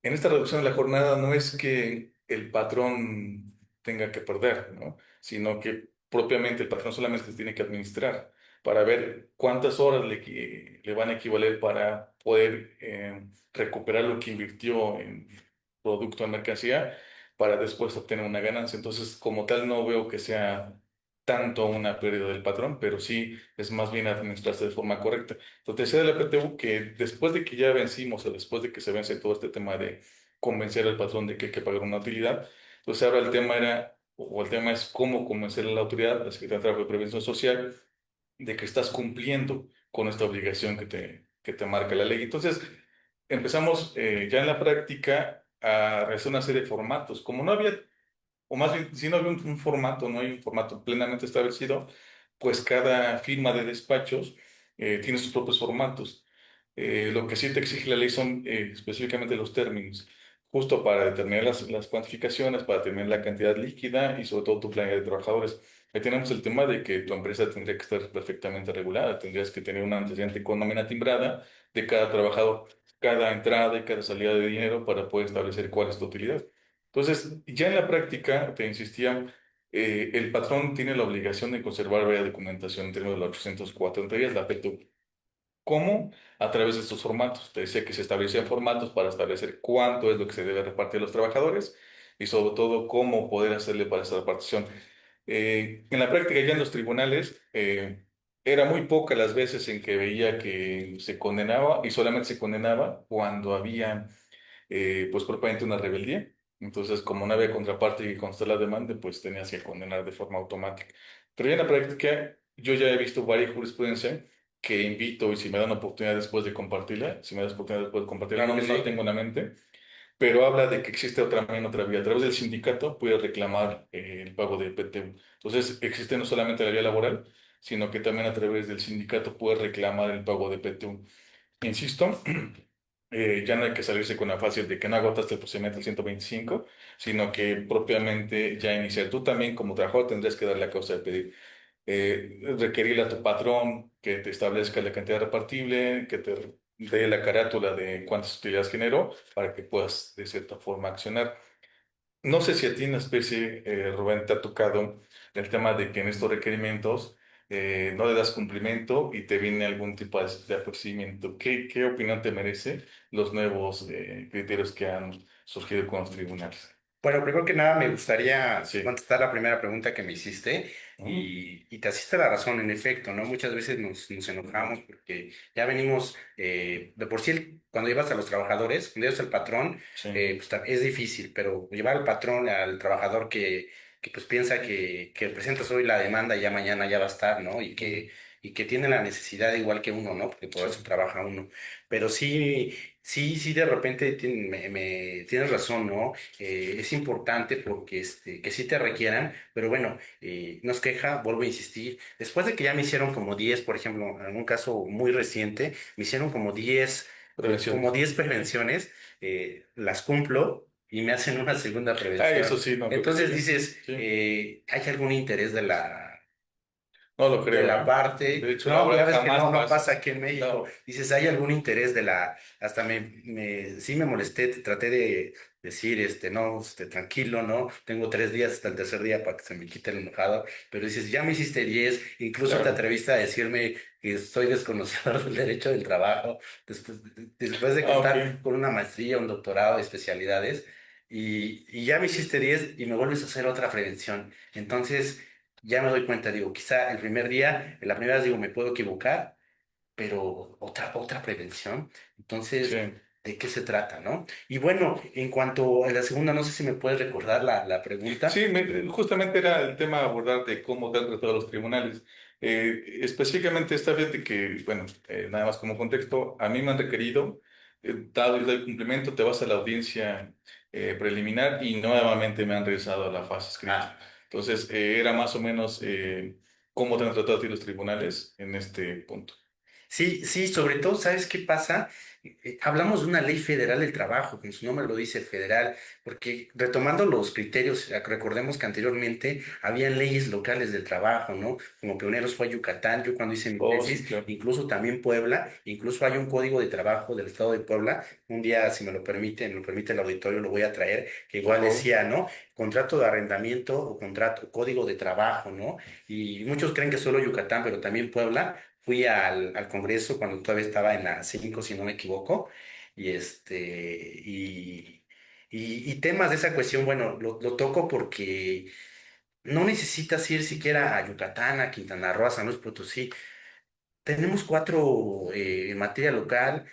En esta reducción de la jornada no es que el patrón tenga que perder, ¿no? Sino que propiamente el patrón solamente tiene que administrar para ver cuántas horas le van a equivaler para poder recuperar lo que invirtió en producto, en mercancía, para después obtener una ganancia. Entonces, como tal, no veo que sea tanto una pérdida del patrón, pero sí es más bien administrarse de forma correcta. Entonces, decía de la PTU que después de que ya vencimos o después de que se vence todo este tema de convencer al patrón de que hay que pagar una utilidad, entonces ahora el tema era, o el tema es cómo convencer a la autoridad, la Secretaría de Trabajo y Prevención Social, de que estás cumpliendo con esta obligación que te marca la ley. Entonces, empezamos ya en la práctica a realizar una serie de formatos. Como no había, o más bien, si no había un formato, no hay un formato plenamente establecido, pues cada firma de despachos tiene sus propios formatos. Lo que sí te exige la ley son específicamente los términos, justo para determinar las cuantificaciones, para determinar la cantidad líquida y sobre todo tu planilla de trabajadores. Ahí tenemos el tema de que tu empresa tendría que estar perfectamente regulada, tendrías que tener un antecedente con nómina timbrada de cada trabajador, cada entrada y cada salida de dinero para poder establecer cuál es tu utilidad. Entonces, ya en la práctica, te insistía, el patrón tiene la obligación de conservar varias documentación en términos de los 804 entre ellas la PTU. ¿Cómo? A través de estos formatos. Te decía que se establecían formatos para establecer cuánto es lo que se debe repartir a los trabajadores y sobre todo cómo poder hacerle para esa repartición. En la práctica, ya en los tribunales, Era muy pocas las veces en que veía que se condenaba y solamente se condenaba cuando había, pues propiamente una rebeldía. Entonces, como no había contraparte que constar la demanda, pues tenías que condenar de forma automática. Pero ya en la práctica, yo ya he visto varias jurisprudencia que invito y si me dan oportunidad después de compartirla, si me das oportunidad después de compartirla, Claro no, que no sí. tengo en la mente, pero habla de que existe también otra vía. A través del sindicato puedes reclamar el pago de PTU. Entonces, existe no solamente la vía laboral, sino que también a través del sindicato puedes reclamar el pago de PTU. Insisto, ya no hay que salirse con la fácil de que no agotaste el procedimiento del 125, sino que propiamente ya iniciar. Tú también como trabajador tendrías que dar la causa de pedir. Requerirle a tu patrón que te establezca la cantidad repartible, que te dé la carátula de cuántas utilidades generó para que puedas de cierta forma accionar. No sé si a ti en especie, Rubén, te ha tocado el tema de que en estos requerimientos no le das cumplimiento y te viene algún tipo de apercibimiento. ¿Qué opinión te merece los nuevos criterios que han surgido con los tribunales? Bueno, primero que nada me gustaría Sí. contestar la primera pregunta que me hiciste Ujú. y te asiste la razón, en efecto, ¿no? Muchas veces nos enojamos porque ya venimos, de por sí, cuando llevas a los trabajadores, cuando llevas al patrón, Sí, pues es difícil, pero llevar al patrón, al trabajador que pues piensa que presentas hoy la demanda y ya mañana ya va a estar, ¿no? Y que tiene la necesidad igual que uno, ¿no? Porque por sí, eso trabaja uno. Pero sí, sí, de repente tienes razón, ¿no? Es importante porque que sí te requieran, pero bueno, nos queja, vuelvo a insistir, después de que ya me hicieron como 10 por ejemplo, en un caso muy reciente, me hicieron como prevenciones. 10 prevenciones, las cumplo y me hacen una segunda Ah, eso prevención. sí, no creo que Entonces siga. dices, Sí, ¿hay algún interés no lo de creo, la ¿eh? parte? Derecho No, ya laboral ves que jamás no pasa. pasa aquí en México. No, Dices, hay algún interés hasta sí me molesté, traté de decir, no, tranquilo, ¿no? Tengo 3 días hasta el tercer día para que se me quite el enojado, pero dices, ya me hiciste 10, incluso te claro. atreviste a decirme que soy desconocedor del derecho del trabajo, después de Ah, ok. contar con una maestría, un doctorado, especialidades, y ya me hiciste 10 y me vuelves a hacer otra prevención. Entonces ya me doy cuenta, digo, quizá el primer día, en la primera vez digo, me puedo equivocar, pero otra prevención. Sí. Entonces, ¿de qué se trata, no? Y bueno, en cuanto a la segunda, no sé si me puedes recordar la pregunta. Sí, justamente era el tema a abordar de cómo te han tratado los tribunales. Específicamente esta vez de que, bueno, nada más como contexto, a mí me han requerido, dado el cumplimiento, te vas a la audiencia preliminar y nuevamente me han regresado a la fase escrita. Ah, Entonces, era más o menos cómo te han tratado a ti los tribunales en este punto. sí, sí, sobre todo, ¿sabes qué pasa? Hablamos de una ley federal del trabajo, como su nombre lo dice, federal, porque retomando los criterios, recordemos que anteriormente habían leyes locales del trabajo, ¿no? Como pioneros fue Yucatán, yo cuando hice mi Oh, sí, tesis, claro. incluso también Puebla, incluso hay un código de trabajo del estado de Puebla, un día, si me lo permite el auditorio, lo voy a traer, que Por igual favor. decía, ¿no? Contrato de arrendamiento o contrato, código de trabajo, ¿no? Y muchos creen que solo Yucatán, pero también Puebla. Fui al Congreso cuando todavía estaba en la 5 si no me equivoco, y y temas de esa cuestión, bueno, lo toco porque no necesitas ir siquiera a Yucatán, a Quintana Roo, a San Luis Potosí. Tenemos cuatro en materia local,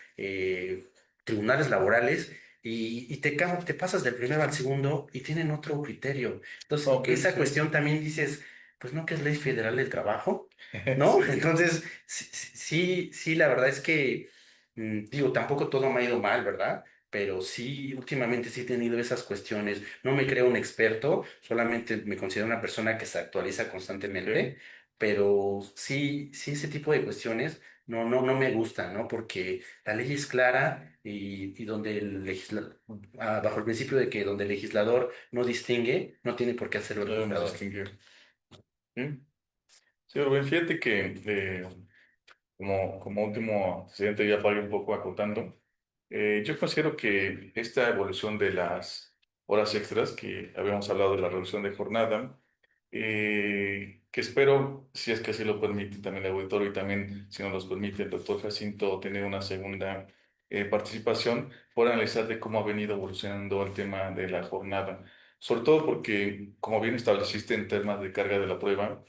tribunales laborales, y te pasas del primero al segundo y tienen otro criterio. Entonces, Ok, esa sí. cuestión también dices, pues no que es ley federal del trabajo, ¿no? Sí, Entonces, sí, la verdad es que, digo, tampoco todo me ha ido mal, ¿verdad? Pero sí, últimamente sí he tenido esas cuestiones. No me creo un experto, solamente me considero una persona que se actualiza constantemente, ok. pero sí ese tipo de cuestiones no me gustan, ¿no? Porque la ley es clara y donde bajo el principio de que donde el legislador no distingue, no tiene por qué hacerlo el Debemos juzgador. distinguir. ¿Sí? Sí, Rubén, fíjate que como último antecedente, ya para ir un poco acotando, yo considero que esta evolución de las horas extras, que habíamos hablado de la reducción de jornada, que espero, si es que así lo permite también el auditorio y también, si nos los permite el doctor Jacinto, tener una segunda participación por analizar de cómo ha venido evolucionando el tema de la jornada. Sobre todo porque, como bien estableciste en temas de carga de la prueba,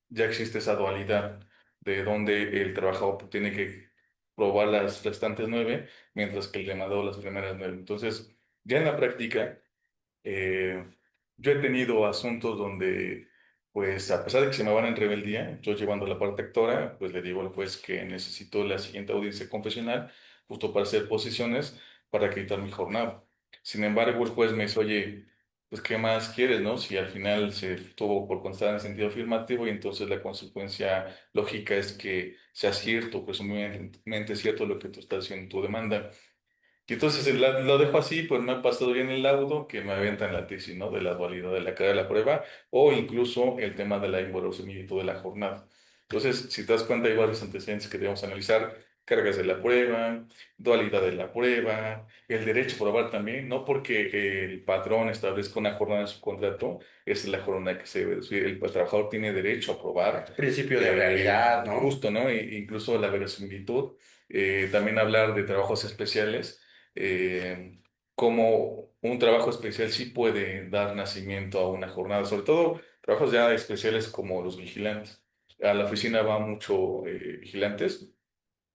ya existe esa dualidad de donde el trabajador tiene que probar las restantes 9, mientras que el demandado las primeras 9. Entonces, ya en la práctica, eh, yo he tenido asuntos donde, pues, a pesar de que se me van en rebeldía, yo llevando la parte actora, pues le digo al juez que necesito la siguiente audiencia confesional, justo para hacer posiciones, para acreditar mi jornada. Sin embargo, el juez me dice, oye, pues, ¿qué más quieres, no? Si al final se tuvo por constar en sentido afirmativo y entonces la consecuencia lógica es que sea cierto, presumiblemente cierto lo que tú estás haciendo en tu demanda. Y entonces lo dejo así, pues me ha pasado bien el laudo que me aventan la tesis, ¿no? De la dualidad de la carga de la prueba o incluso el tema de la involución de la jornada. Entonces, si te das cuenta, hay varios antecedentes que debemos analizar: cargas de la prueba, dualidad de la prueba, el derecho a probar también, no porque el patrón establezca una jornada en su contrato, esa es la jornada que se debe decir. El trabajador tiene derecho a probar, Principio de realidad, ¿no? justo, ¿no? Incluso la verosimilitud. También hablar de trabajos especiales, eh, como un trabajo especial sí puede dar nacimiento a una jornada, sobre todo trabajos ya especiales como los vigilantes. A la oficina va mucho vigilantes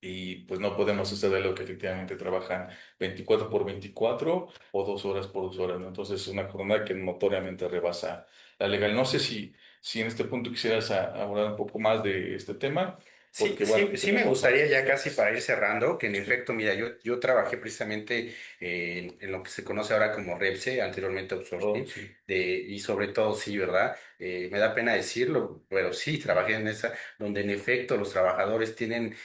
y pues no podemos hacer de lo que efectivamente trabajan 24 por 24 o 2 horas por 2 horas, ¿no? Entonces es una jornada que notoriamente rebasa la legal. No sé si en este punto quisieras abordar un poco más de este tema, Sí, porque bueno, sí, sí me tenemos gustaría varios ya casi temas. para ir cerrando, que en Sí. efecto, mira, yo trabajé precisamente en lo que se conoce ahora como Repse, anteriormente Oh, outsourcing, sí. y sobre todo, sí, ¿verdad? Me da pena decirlo, pero sí, trabajé en esa, donde en efecto los trabajadores tienen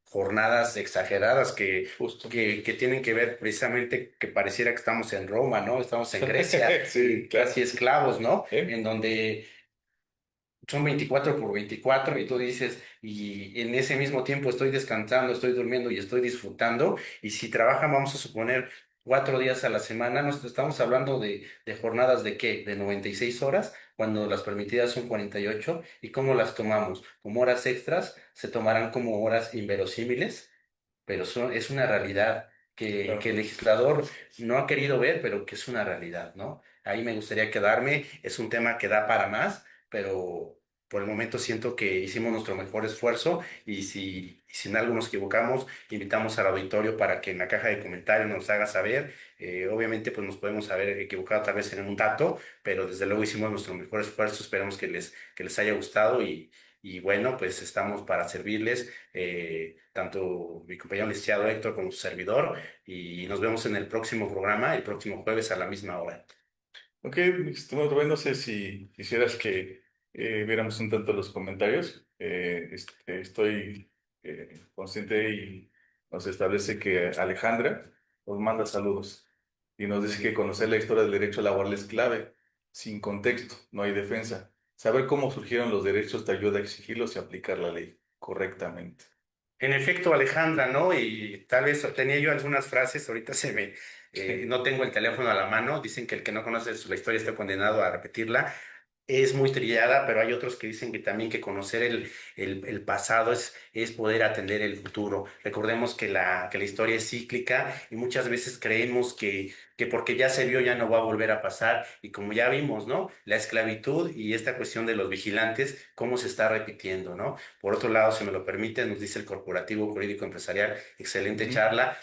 jornadas exageradas Justo. que tienen que ver precisamente que pareciera que estamos en Roma, ¿no? Estamos en Grecia, Sí, casi claro. esclavos, ¿no? ¿Eh? En donde son 24 por 24 y tú dices, y en ese mismo tiempo estoy descansando, estoy durmiendo y estoy disfrutando. Y si trabajan, vamos a suponer, 4 días a la semana, nos estamos hablando de jornadas de qué, de 96 horas, cuando las permitidas son 48. ¿Y cómo las tomamos? Como horas extras, se tomarán como horas inverosímiles, pero es una realidad que Claro. el legislador no ha querido ver, pero que es una realidad, ¿no? Ahí me gustaría quedarme, es un tema que da para más, pero por el momento siento que hicimos nuestro mejor esfuerzo y si en algo nos equivocamos, invitamos al auditorio para que en la caja de comentarios nos haga saber. Obviamente pues nos podemos haber equivocado tal vez en un dato, pero desde luego hicimos nuestro mejor esfuerzo, esperamos que les haya gustado y bueno, pues estamos para servirles, tanto mi compañero licenciado Héctor como su servidor, y nos vemos en el próximo programa, el próximo jueves a la misma hora. Ok, mi estimado Rubén, no sé si quisieras que viéramos un tanto los comentarios. Estoy consciente y nos establece que Alejandra nos manda saludos y nos dice que conocer la historia del derecho laboral es clave. Sin contexto, no hay defensa. Saber cómo surgieron los derechos te ayuda a exigirlos y aplicar la ley correctamente. En efecto, Alejandra, ¿no? Y tal vez tenía yo algunas frases, ahorita no tengo el teléfono a la mano, dicen que el que no conoce la historia está condenado a repetirla. Es muy trillada, pero hay otros que dicen que también que conocer el pasado es poder atender el futuro. Recordemos que la historia es cíclica y muchas veces creemos que porque ya se vio ya no va a volver a pasar. Y como ya vimos, ¿no? La esclavitud y esta cuestión de los vigilantes, cómo se está repitiendo, ¿no? Por otro lado, si me lo permite, nos dice el Corporativo Jurídico Empresarial, excelente Ujú. charla.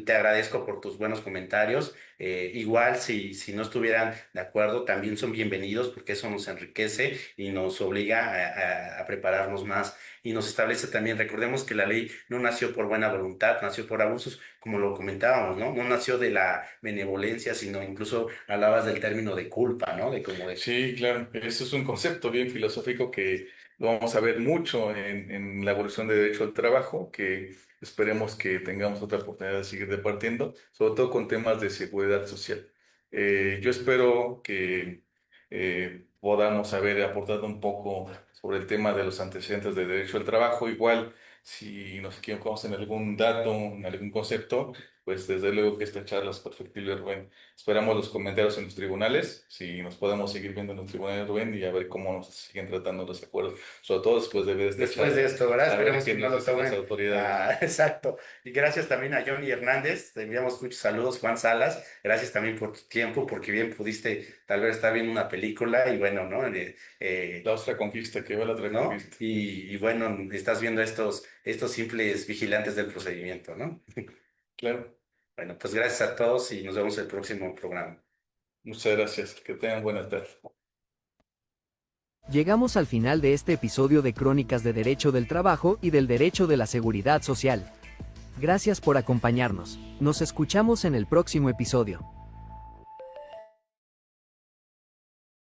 Te agradezco por tus buenos comentarios. Igual, si no estuvieran de acuerdo, también son bienvenidos porque eso nos enriquece y nos obliga a prepararnos más y nos establece también, recordemos que la ley no nació por buena voluntad, nació por abusos, como lo comentábamos, ¿no? No nació de la benevolencia, sino incluso hablabas del término de culpa, ¿no? De como de Sí, claro, eso es un concepto bien filosófico que lo vamos a ver mucho en la evolución de derecho al trabajo, que esperemos que tengamos otra oportunidad de seguir departiendo, sobre todo con temas de seguridad social. Yo espero que podamos haber aportado un poco sobre el tema de los antecedentes de derecho al trabajo. Igual, si nos equivocamos en algún dato, en algún concepto, pues desde luego que esta charla es perfectible, Rubén. Esperamos los comentarios en los tribunales, si nos podemos seguir viendo en los tribunales, Rubén, y a ver cómo nos siguen tratando los acuerdos, sobre todo después de ver esta Después de charla, esto, ¿verdad? a ver Esperemos qué que no nos lo dicen las tomen. autoridades. Exacto. Y gracias también a Johnny Hernández. Te enviamos muchos saludos, Juan Salas. Gracias también por tu tiempo, porque bien pudiste tal vez estar viendo una película y bueno, ¿no? La otra conquista, que va la otra ¿No? conquista. Y bueno, estás viendo estos simples vigilantes del procedimiento, ¿no? Claro, Bueno, pues gracias a todos y nos vemos en el próximo programa. muchas gracias, que tengan buena tarde. Llegamos al final de este episodio de Crónicas de Derecho del Trabajo y del Derecho de la Seguridad Social. Gracias por acompañarnos. Nos escuchamos en el próximo episodio.